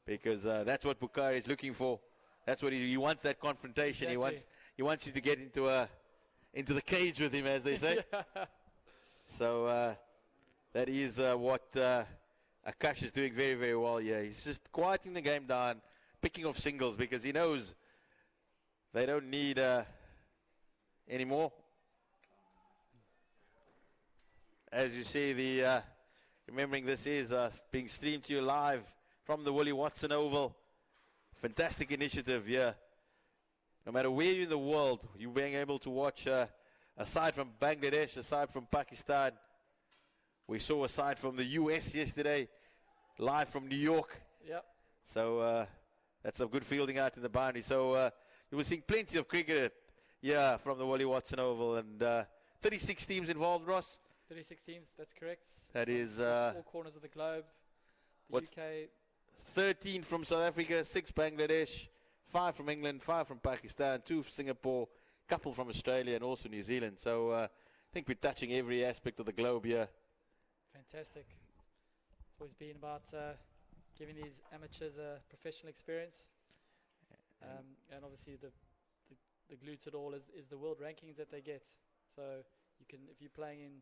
because that's what Bukari is looking for. That's what he wants, that confrontation. Exactly. He wants you to get into the cage with him, as they say. Yeah. So that is what Akash is doing very, very well here. He's just quieting the game down, picking off singles, because he knows they don't need any more. As you see, remembering this is being streamed to you live from the Willie Watson Oval. Fantastic initiative here. No matter where you're in the world, you being able to watch, aside from Bangladesh, aside from Pakistan. We saw a side from the US yesterday, live from New York. Yep. So that's some good fielding out in the boundary. So you will see plenty of cricket here from the Willie Watson Oval. And 36 teams involved, Ross. 36 teams, that's correct. That is all corners of the globe. The UK. 13 from South Africa, 6 Bangladesh, 5 from England, 5 from Pakistan, 2 from Singapore, couple from Australia and also New Zealand. So I think we're touching every aspect of the globe here. Fantastic. It's always been about giving these amateurs a professional experience. And obviously the glue to it all is the world rankings that they get. So you can, if you're playing in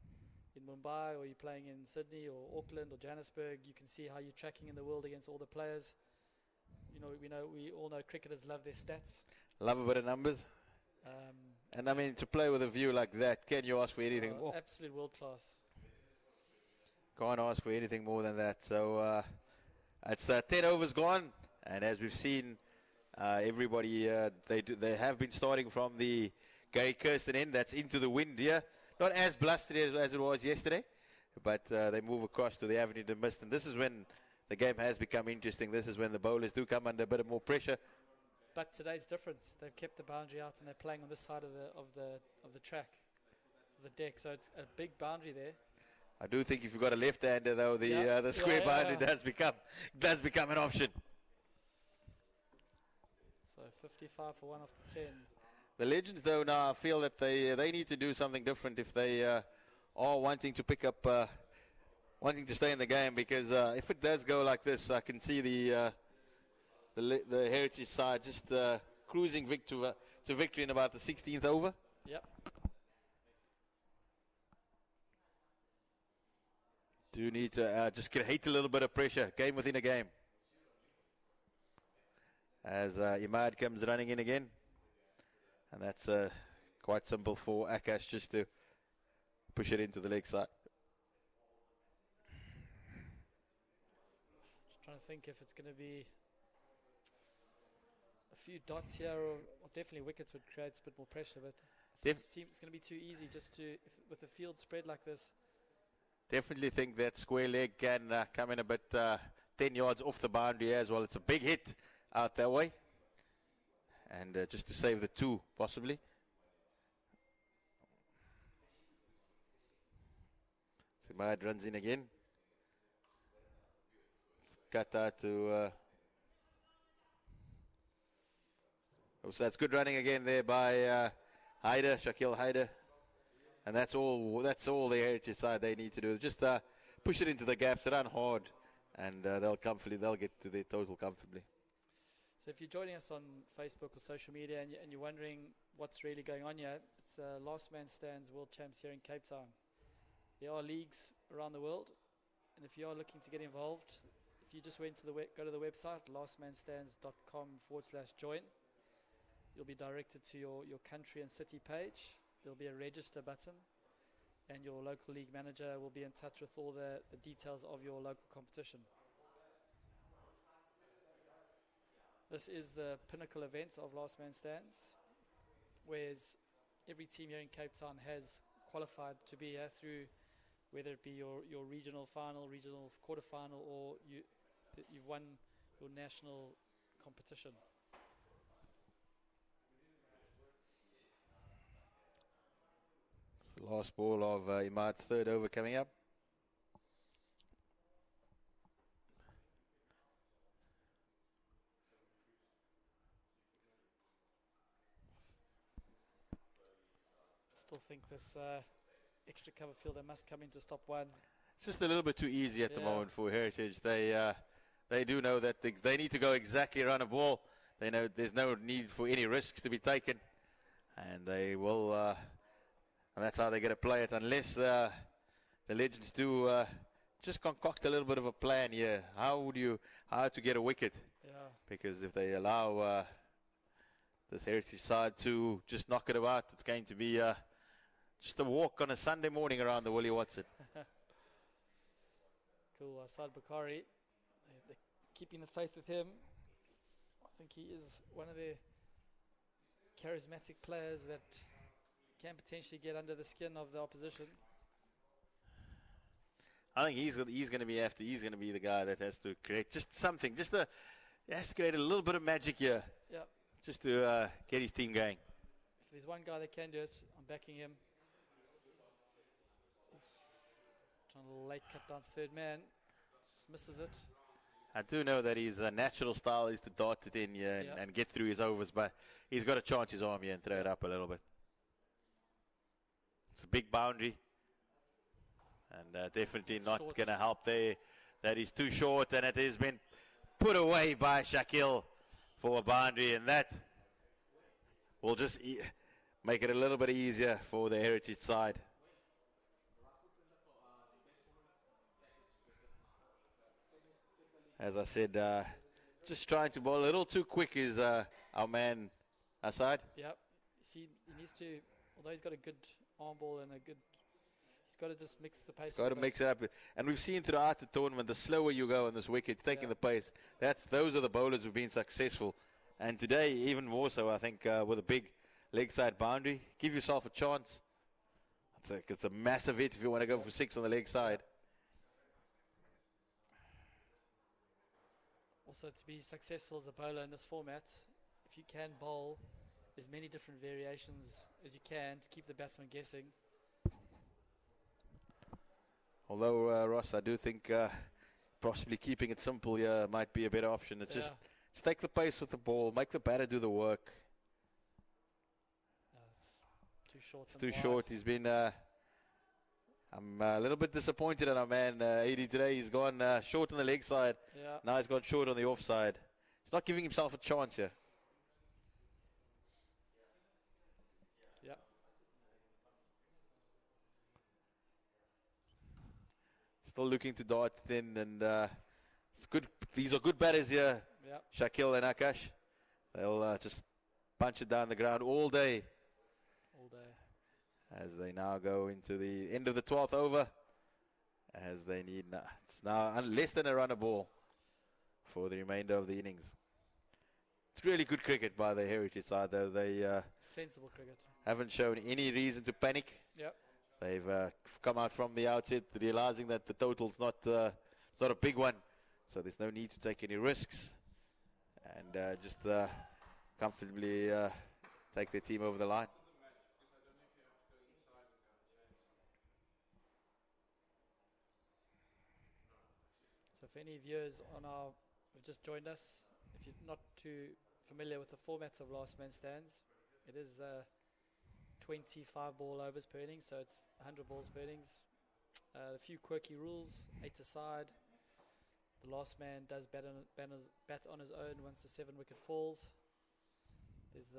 Mumbai or you're playing in Sydney or Auckland or Johannesburg, you can see how you're tracking in the world against all the players. We all know cricketers love their stats. Love a bit of numbers. And I mean, to play with a view like that, can you ask for anything more? Absolute world class. Can't ask for anything more than that. So it's 10 overs gone, and as we've seen, everybody they have been starting from the Gary Kirsten end. That's into the wind here. Not as blustery as it was yesterday, but they move across to the avenue to mist, and this is when the game has become interesting. This is when the bowlers do come under a bit of more pressure. But today's different. They've kept the boundary out and they're playing on this side of the track, of the deck. So it's a big boundary there. I do think if you've got a left-hander, though, the square boundary does become an option. So 55 for 1 after 10. The Legends, though, now feel that they need to do something different if they are wanting to pick up, wanting to stay in the game. Because if it does go like this, I can see the Heritage side just cruising to victory in about the 16th over. Yep. Do need to just hate a little bit of pressure, game within a game. As Imad comes running in again. And that's quite simple for Akash just to push it into the leg side. Just trying to think if it's going to be a few dots here, or definitely wickets would create a bit more pressure, but it seems it's going to be too easy just to, with the field spread like this. Definitely think that square leg can come in a bit 10 yards off the boundary as well. It's a big hit out that way. And just to save the 2, possibly. Simad runs in again. It's cut out to... so that's good running again there by Shakil Haider. And that's all the Heritage side they need to do. Just push it into the gaps, run hard, and they'll get to their total comfortably. So if you're joining us on Facebook or social media and you're wondering what's really going on here, it's Last Man Stands World Champs here in Cape Town. There are leagues around the world, and if you are looking to get involved, if you just went to go to the website, lastmanstands.com/join, you'll be directed to your country and city page. There'll be a register button, and your local league manager will be in touch with all the details of your local competition. This is the pinnacle event of Last Man Stands, whereas every team here in Cape Town has qualified to be here through, whether it be your regional final, regional quarterfinal, or you've won your national competition. The last ball of Imad's third over coming up. Still think this extra cover fielder must come in to stop one. It's just a little bit too easy at the moment for Heritage. They they do know that they need to go exactly around the ball. They know there's no need for any risks to be taken, and they will. And that's how they're going to play it, unless the Legends do just concoct a little bit of a plan here. How to get a wicket? Yeah. Because if they allow this Heritage side to just knock it about, it's going to be just a walk on a Sunday morning around the Willie Watson. Cool. Asad Bukhari, they're keeping the faith with him. I think he is one of the charismatic players that can potentially get under the skin of the opposition. I think he's going to be He's going to be the guy that has to create just something. He has to create a little bit of magic here. Yeah. Just to get his team going. If there's one guy that can do it, I'm backing him. Trying to late cut down to third man. Just misses it. I do know that his natural style is to dart it in here and get through his overs, but he's got to chance his arm here and throw it up a little bit. It's a big boundary. And definitely not going to help there. That is too short, and it has been put away by Shakil for a boundary, and that will just make it a little bit easier for the Heritage side. As I said, just trying to bowl a little too quick is our man Asad. Yep. See, he needs to, although he's got a good arm ball and he's got to just mix the pace. Got to mix it up. And we've seen throughout the tournament, the slower you go on this wicket, taking the pace, those are the bowlers who've been successful. And today, even more so, I think, with a big leg side boundary, give yourself a chance. It's a massive hit if you want to go for 6 on the leg side. Also, to be successful as a bowler in this format, if you can bowl as many different variations as you can to keep the batsman guessing. Although, Ross, I do think possibly keeping it simple here might be a better option. It's just take the pace with the ball, make the batter do the work. It's too short. It's too short. He's been... I'm a little bit disappointed in our man, Edie, today. He's gone short on the leg side. Yeah. Now he's gone short on the off side. He's not giving himself a chance here. Yeah. Still looking to dart thin, and it's good. These are good batters here, Shakil and Akash. They'll just punch it down the ground all day. All day. As they now go into the end of the 12th over, as they need it's now less than a run a ball for the remainder of the innings. It's really good cricket by the Heritage side, though. They sensible cricket. Haven't shown any reason to panic. Yep. They've come out from the outset realizing that the total's not it's not a big one, so there's no need to take any risks, and just comfortably take their team over the line. So if any viewers have just joined us, if you're not too familiar with the formats of Last Man Stands, it is 25 ball overs per innings, so it's 100 balls per innings. A few quirky rules: 8 aside. The last man does bat on his own once the 7 wicket falls. There's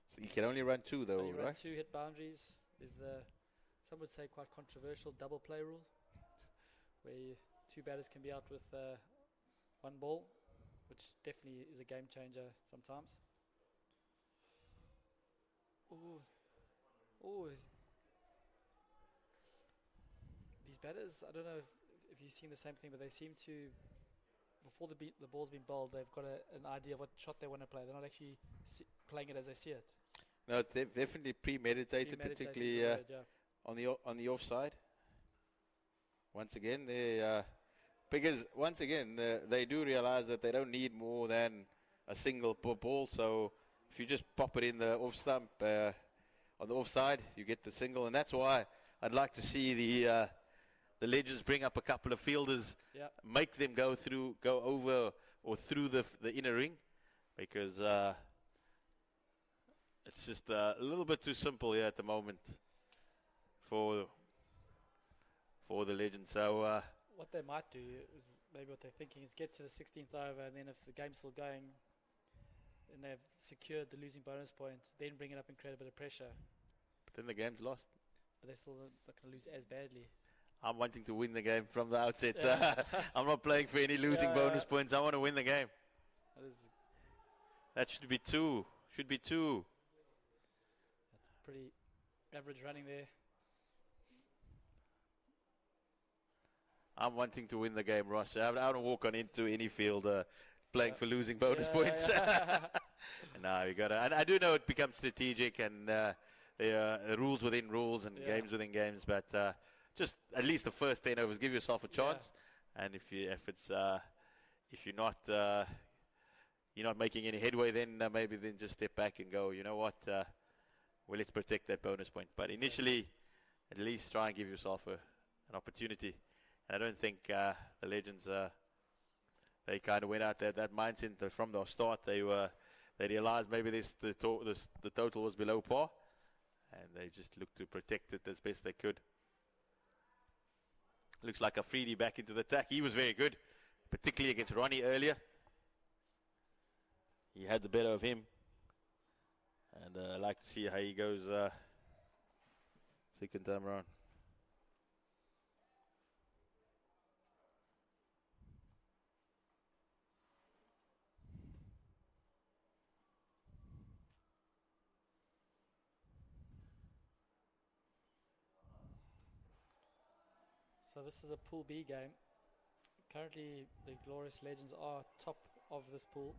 so you can only run 2 though, right? Run 2 hit boundaries. There's some would say quite controversial double play rule, where 2 batters can be out with 1 ball, which definitely is a game changer sometimes. Ooh. These batters, I don't know if you've seen the same thing, but they seem to, before the ball's been bowled, they've got an idea of what shot they want to play. They're not actually playing it as they see it. No, it's definitely premeditated, particularly on the offside. Once again, because once again they do realize that they don't need more than a single ball. So if you just pop it in the off stump on the offside, you get the single, and that's why I'd like to see the Legends bring up a couple of fielders, make them go over or through the inner ring, because it's just a little bit too simple here at the moment for the Legends. So what they might do is maybe what they're thinking is get to the 16th over, and then if the game's still going and they've secured the losing bonus point, then bring it up and create a bit of pressure. But then the game's lost. But they're still not going to lose as badly. I'm wanting to win the game from the outset. Yeah. I'm not playing for any losing bonus points. I want to win the game. That should be two. Should be two. That's pretty average running there. I'm wanting to win the game, Ross. I don't walk on into any field playing for losing bonus points. No, you got to. And I do know it becomes strategic, and there are rules within rules and games within games. But just at least the first 10 overs, give yourself a chance. And if you're not making any headway, then maybe just step back and go, you know what? Well, let's protect that bonus point. But initially, at least try and give yourself an opportunity. And I don't think the Legends, they kind of went out there that mindset from the start. They realized maybe the total was below par, and they just looked to protect it as best they could. Looks like Afridi back into the attack. He was very good, particularly against Ronnie earlier. He had the better of him, and I like to see how he goes second time around. So this is a Pool B game. Currently, the Inglorious Legends are top of this pool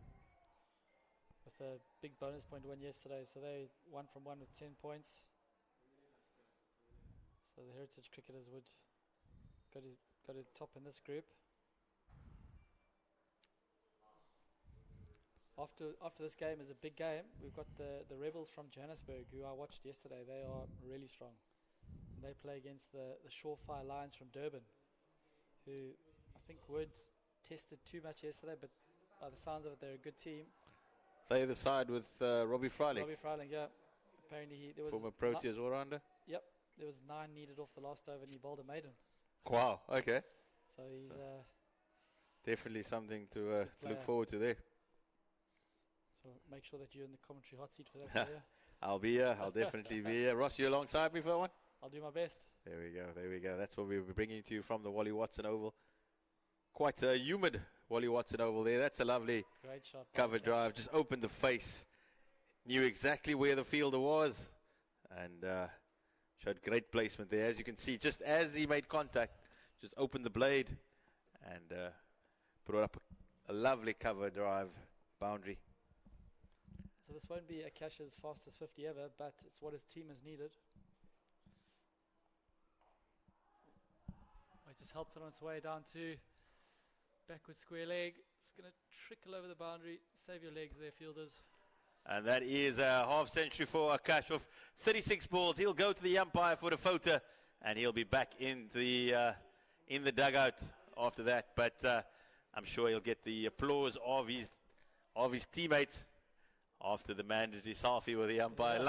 with a big bonus point win yesterday. So they 1 from 1 with 10 points. So the Heritage Cricketers would go to top in this group. After this game is a big game. We've got the Rebels from Johannesburg, who I watched yesterday. They are really strong. They play against the Surefire Lions from Durban, who I think weren't tested too much yesterday, but by the sounds of it, they're a good team. They the side with Robbie Freilich. Robbie Freilich, yeah. Apparently there was former Proteas all-rounder. Yep, there was 9 needed off the last over, and he bowled a maiden. Wow, okay. So he's definitely something to look forward to there. So make sure that you're in the commentary hot seat for that. So, I'll be here. I'll definitely be here. Ross, you alongside me for that one? I'll do my best. There we go. There we go. That's what we'll be bringing to you from the Wally Watson Oval. Quite a humid Wally Watson Oval there. That's a lovely great shot, cover drive. Just opened the face. Knew exactly where the fielder was. And showed great placement there. As you can see, just as he made contact, just opened the blade and put up a lovely cover drive boundary. So this won't be Akash's fastest 50 ever, but it's what his team has needed. It just helped it on its way down to backward square leg. Just going to trickle over the boundary. Save your legs there, fielders. And that is a half century for Akash of 36 balls. He'll go to the umpire for the photo, and he'll be back in the dugout after that. But I'm sure he'll get the applause of his teammates after the mandatory selfie with the umpire.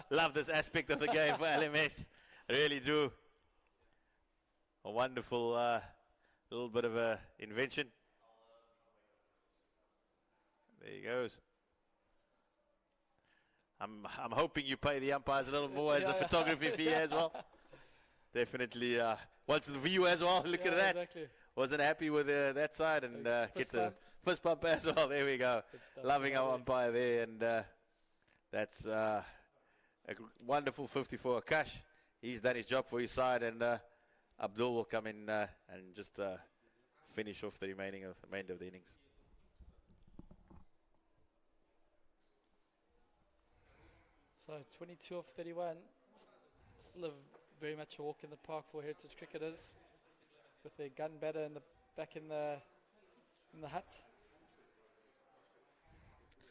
Love this aspect of the game for LMS. Really do. A wonderful little bit of a invention. There he goes. I'm hoping you pay the umpires a little more as a photography fee as well. Definitely wants the view as well. Look at that. Exactly. Wasn't happy with that side and gets a first bump as well. There we go. Loving our umpire there, and that's a wonderful 50 for Akash. He's done his job for his side, and Abdul will come in and just finish off the remainder of the innings. So 22 off 31. Still very much a walk in the park for Heritage Cricketers, with their gun batter back in the hut.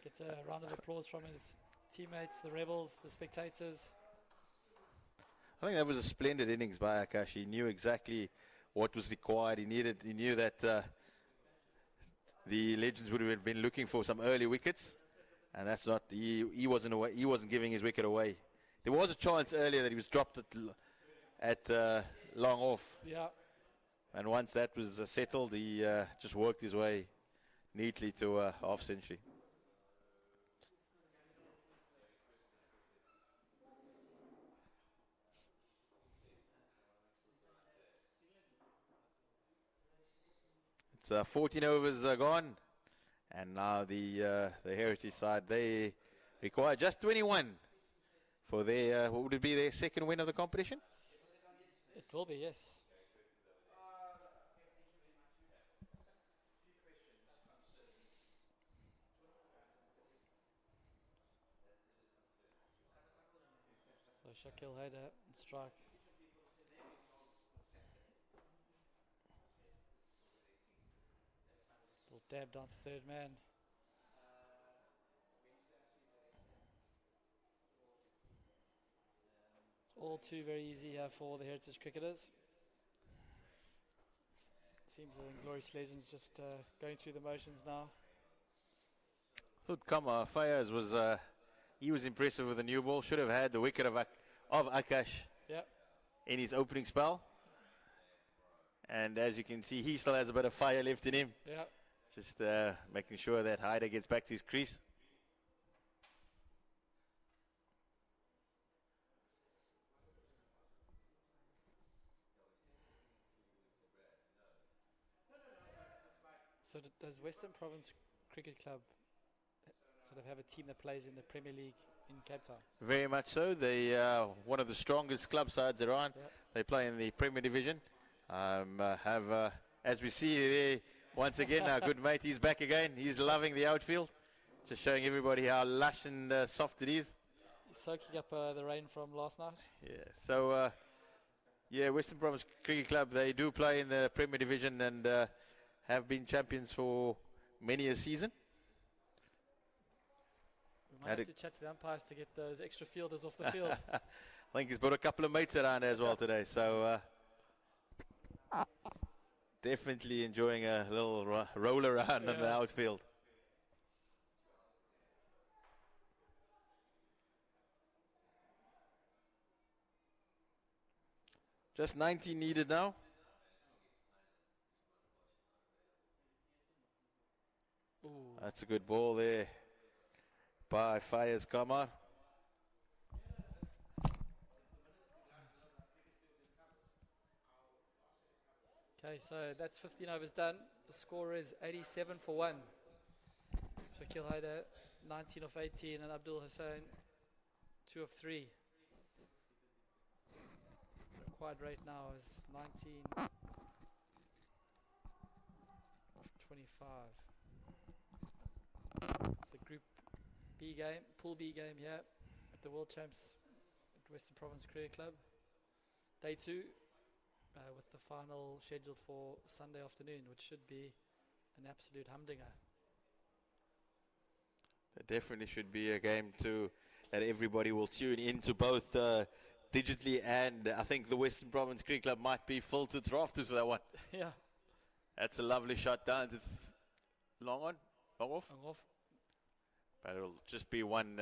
Gets a round of applause from his teammates, the Rebels, the spectators. I think that was a splendid innings by Akash. He knew exactly what was required. He knew that the Legends would have been looking for some early wickets, and that's not. He wasn't away. He wasn't giving his wicket away. There was a chance earlier that he was dropped at long off. Yeah. And once that was settled, he just worked his way neatly to a half century. It's 14 overs gone, and now the Heritage side, they require just 21 for their, what would it be, their second win of the competition? It will be, yes. So Shakil Haider on strike. Little dab down to third man. All too very easy here for the Heritage cricketers. Seems the Inglorious Legends just going through the motions now. Thought Kama Fayaz was, he was impressive with the new ball. Should have had the wicket of Akash Yep. in his opening spell. And as you can see, he still has a bit of fire left in him. Yeah. Just making sure that Haider gets back to his crease. So does Western Province Cricket Club sort of have a team that plays in the Premier League in Cape Town? Very much so. They one of the strongest club sides around. Yep. They play in the Premier Division. As we see there, once again, our good mate, he's back again. He's loving the outfield. Just showing everybody how lush and soft it is. Soaking up the rain from last night. Yeah. So, Western Province Cricket Club, they do play in the Premier Division and have been champions for many a season. We might have to chat to the umpires to get those extra fielders off the field. I think he's brought a couple of mates around as well today. So, definitely enjoying a little roll around in the outfield. Just 19 needed now. Ooh. That's a good ball there by Fayez Kamar. Okay, so that's 15 overs done. The score is 87 for 1. Shakil Haider, 19 of 18, and Abdul Hussain, 2 of 3. The required rate now is 19 of 25. It's a Group B game, Pool B game here at the World Champs at Western Province Cricket Club. Day 2. With the final scheduled for Sunday afternoon, which should be an absolute humdinger. It definitely should be a game that everybody will tune into, both digitally and I think the Western Province Cricket Club might be full to its rafters for that one. Yeah. That's a lovely shot down to long off. Long off. But it'll just be one.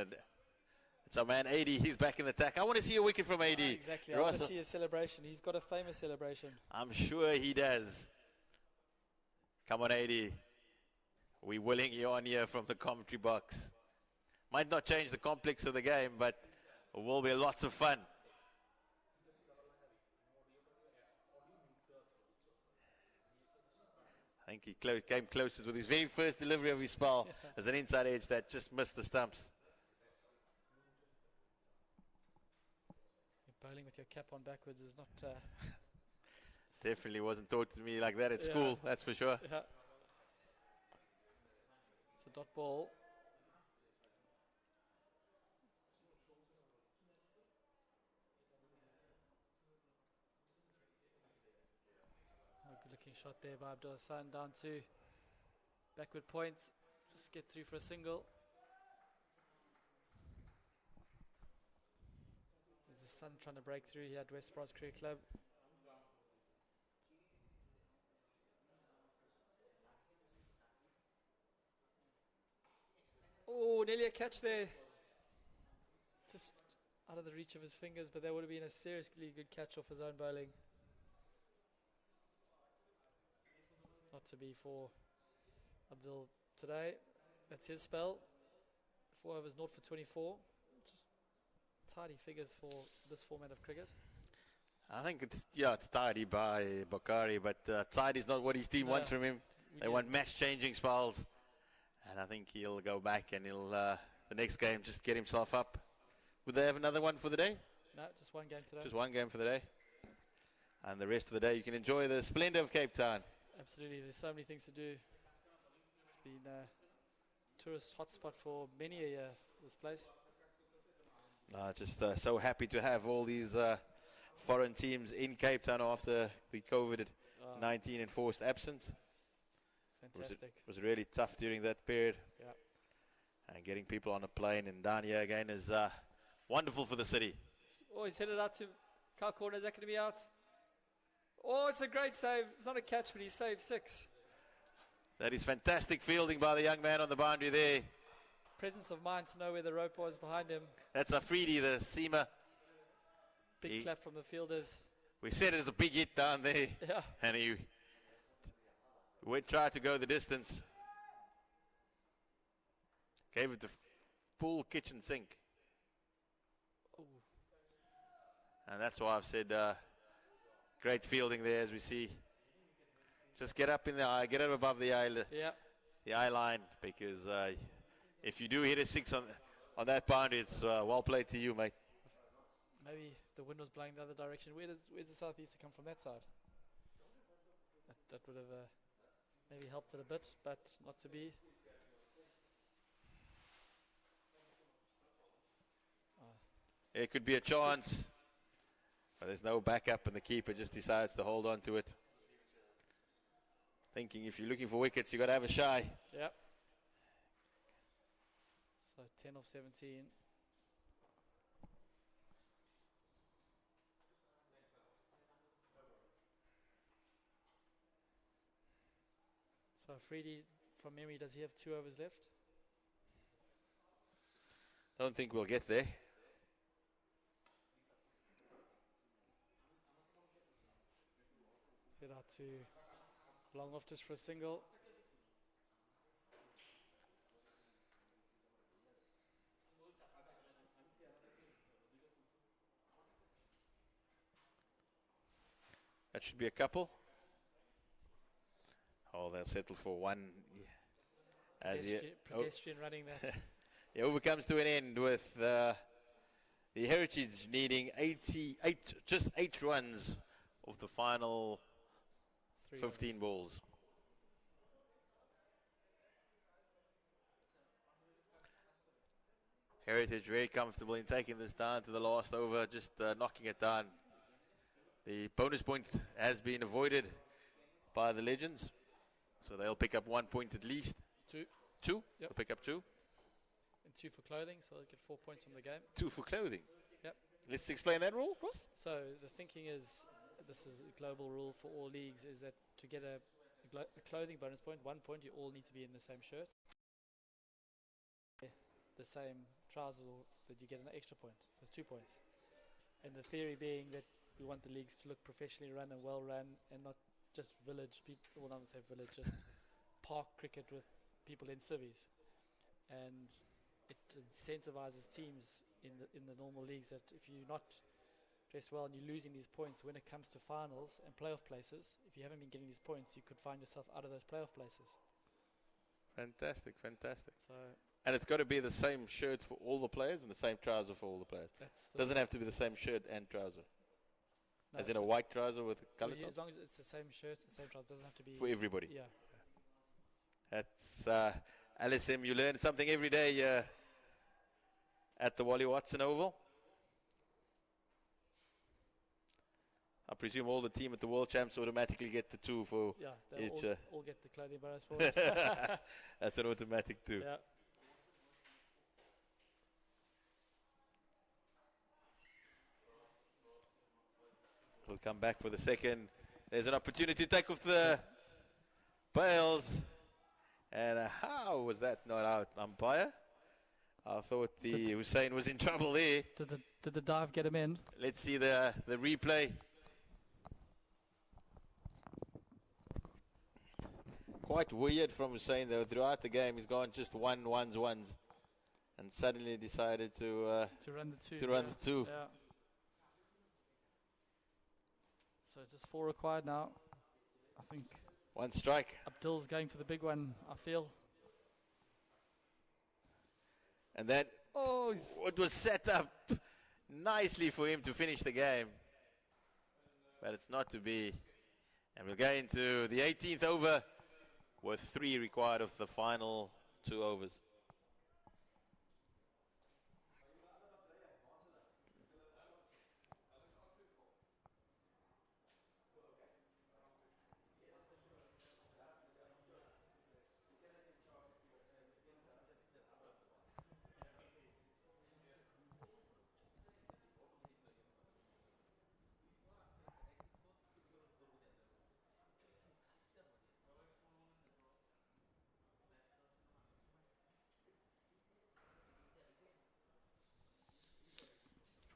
It's our man 80, he's back in the attack. I want to see a wicket from 80. Exactly, I want to see a celebration. He's got a famous celebration. I'm sure he does. Come on, 80. We're willing you on here from the commentary box. Might not change the complex of the game, but it will be lots of fun. I think he came closest with his very first delivery of his spell as an inside edge that just missed the stumps. Bowling with your cap on backwards is not... Definitely wasn't taught to me like that at school, that's for sure. Yeah. It's a dot ball. Good looking shot there by Abdul Hassan, down to backward points. Just get through for a single. Sun trying to break through here at West Province Cricket Club. Oh, nearly a catch there. Just out of the reach of his fingers, but that would have been a seriously good catch off his own bowling. to be for Abdul today. That's his spell. 4 overs, 0 for 24. Just tidy figures for this format of cricket. I think it's tidy by Bakari, but tidy is not what his team No, wants from him. we They get- want match-changing spells, and I think he'll go back and he'll the next game just get himself up. Would they have another one for the day? No, just one game today. Just one game for the day, and the rest of the day you can enjoy the splendor of Cape Town. Absolutely, there's so many things to do. It's been a tourist hotspot for many a year, this place. Just so happy to have all these foreign teams in Cape Town after the COVID-19 enforced absence. Fantastic. It was really tough during that period. Yeah. And getting people on a plane and down here again is wonderful for the city. Oh, he's headed out to Kyle Corner. Is that going to be out? Oh, it's a great save. It's not a catch, but he saved 6. That is fantastic fielding by the young man on the boundary there. Presence of mind to know where the rope was behind him. That's Afridi, the seamer. Big clap from the fielders. We said it was a big hit down there. Yeah. And he tried to go the distance. Gave it the full kitchen sink. Ooh. And that's why I've said great fielding there, as we see. Just get up in the eye, get up above the eye line, because if you do hit a 6 on that boundary, it's well played to you, mate. Maybe the wind was blowing the other direction. Where's the southeaster come from that side? That would have maybe helped it a bit, but not to be. It could be a chance, but there's no backup, and the keeper just decides to hold on to it. Thinking if you're looking for wickets, you've got to have a shy. Yep. So 10 of 17. So Freedy, from memory, does he have 2 overs left? Don't think we'll get there. Head out to long off just for a single. That should be a couple. Oh, they'll settle for one. As Pedestrian running that. it overcomes to an end with the Heritage needing just 8 runs of the final 15 balls. Heritage very comfortable in taking this down to the last over, just knocking it down. The bonus point has been avoided by the Legends, so they'll pick up 1 point at least. 2. 2? Yep. They'll pick up 2. And 2 for clothing, so they'll get 4 points from the game. 2 for clothing. Yep. Let's explain that rule, Ross. So the thinking is, this is a global rule for all leagues, is that to get a clothing bonus point, 1 point, you all need to be in the same shirt, the same trousers, that you get an extra point. So it's 2 points. And the theory being that we want the leagues to look professionally run and well run, and not just village people. Well, not say village, just park cricket with people in civvies. And it incentivizes teams in the normal leagues that if you're not dressed well and you're losing these points when it comes to finals and playoff places, if you haven't been getting these points, you could find yourself out of those playoff places. Fantastic, fantastic. So And it's got to be the same shirt for all the players and the same trouser for all the players. Doesn't have to be the same shirt and trouser. no, As in a white trouser with colour as long as it's the same shirt, the same trousers, doesn't have to be for everybody. Yeah. That's LSM. You learn something every day at the Wally Watson Oval. I presume all the team at the World Champs automatically get the 2 for Yeah, they'll each. all get the clothing bonus points. That's an automatic 2. Yeah. We'll come back for the second. There's an opportunity to take off the bails. And how was that not out, umpire? I thought the Hussein was in trouble there. Did the dive get him in? Let's see the replay. Quite weird from Hussein, though. Throughout the game, he's gone just ones, and suddenly decided to run the two. run the two. Yeah. So just 4 required now. I think One strike. Abdul's going for the big one, I feel. And that Oh, it was set up nicely for him to finish the game. But it's not to be. And we'll go into the 18th over with 3 required of the final 2 overs.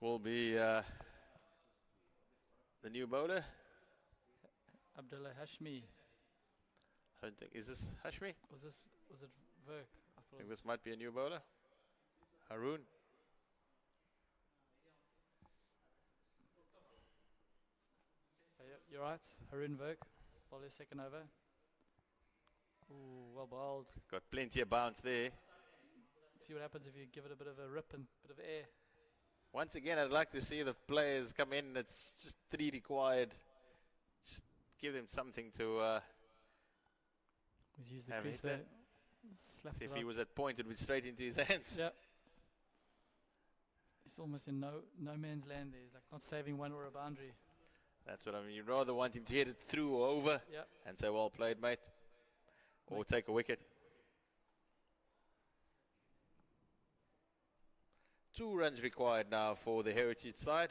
Will be the new bowler. Abdullah Hashmi. I don't think, is this Hashmi? Was it Verk? I I thought think this might be a new bowler. Haroon. You're right. Haroon Verk. Bowler second over. Ooh, well bowled. Got plenty of bounce there. See what happens if you give it a bit of a rip and bit of air. Once again, I'd like to see the players come in. It's just 3 required. Just give them something to He's used the have crease hit there. there. Slapped See it if he up. was at point, it would be straight into his hands. Yeah. He's almost in no man's land there. He's like not saving one or a boundary. That's what I mean. You'd rather want him to hit it through or over Yeah. and say, well played, mate. Or take a wicket. 2 runs required now for the Heritage side.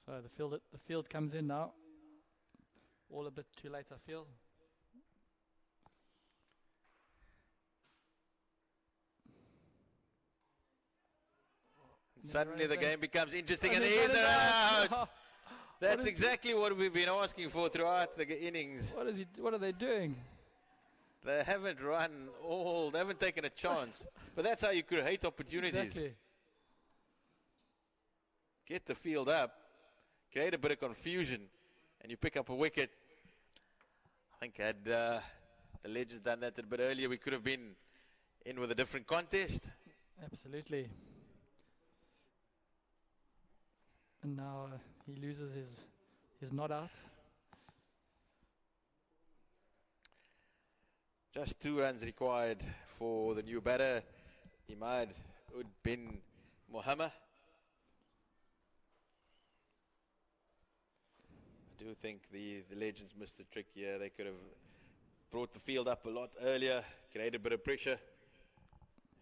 So the field comes in now. All a bit too late, I feel. Suddenly the game becomes interesting, and And there's he's an got it out. out. That's is- exactly what we've been asking for throughout the innings. What are they doing? They haven't run all, they haven't taken a chance. But that's how you create opportunities. Exactly. Get the field up, create a bit of confusion, and you pick up a wicket. I think had the Legends done that a bit earlier, we could have been in with a different contest. Absolutely. And now he loses his not out. Just 2 runs required for the new batter, Imad Ud bin Muhammad. I do think the Legends missed the trick here. They could have brought the field up a lot earlier, created a bit of pressure,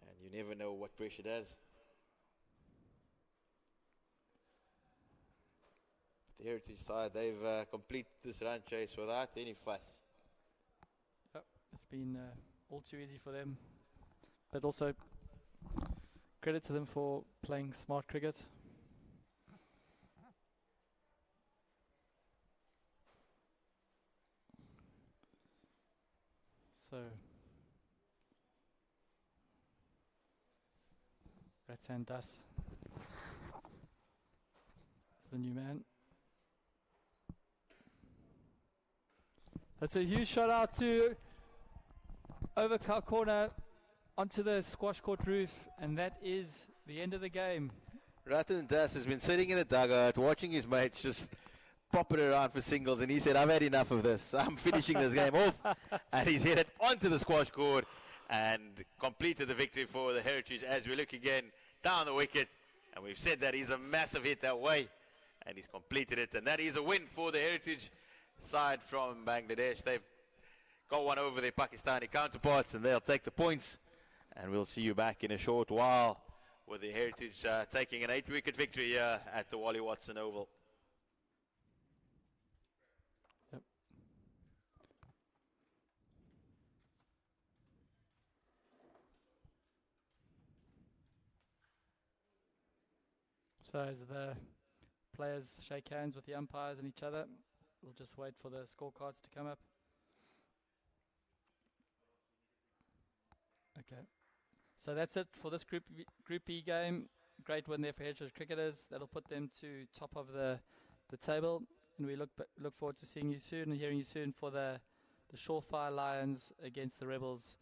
and you never know what pressure does. The Heritage side, they've completed this run chase without any fuss. Yep. It's been all too easy for them. But also credit to them for playing smart cricket. So Rattan Das is the new man. That's a huge shout out to over Cow Corner onto the squash court roof, and that is the end of the game. Rattan Das has been sitting in the dugout watching his mates just pop it around for singles, and he said, I've had enough of this. I'm finishing this game off. And he's headed onto the squash court and completed the victory for the Heritage as we look again down the wicket. And we've said that he's a massive hit that way, and he's completed it. And that is a win for the Heritage side from Bangladesh. They've got one over their Pakistani counterparts, and they'll take the points. And we'll see you back in a short while with the Heritage taking an 8-wicket victory here at the Wally Watson Oval. So as the players shake hands with the umpires and each other, we'll just wait for the scorecards to come up. Okay. So that's it for this Group B game. Great win there for Hedgehogs cricketers. That'll put them to top of the table. And we look forward to seeing you soon and hearing you soon for the Surefire Lions against the Rebels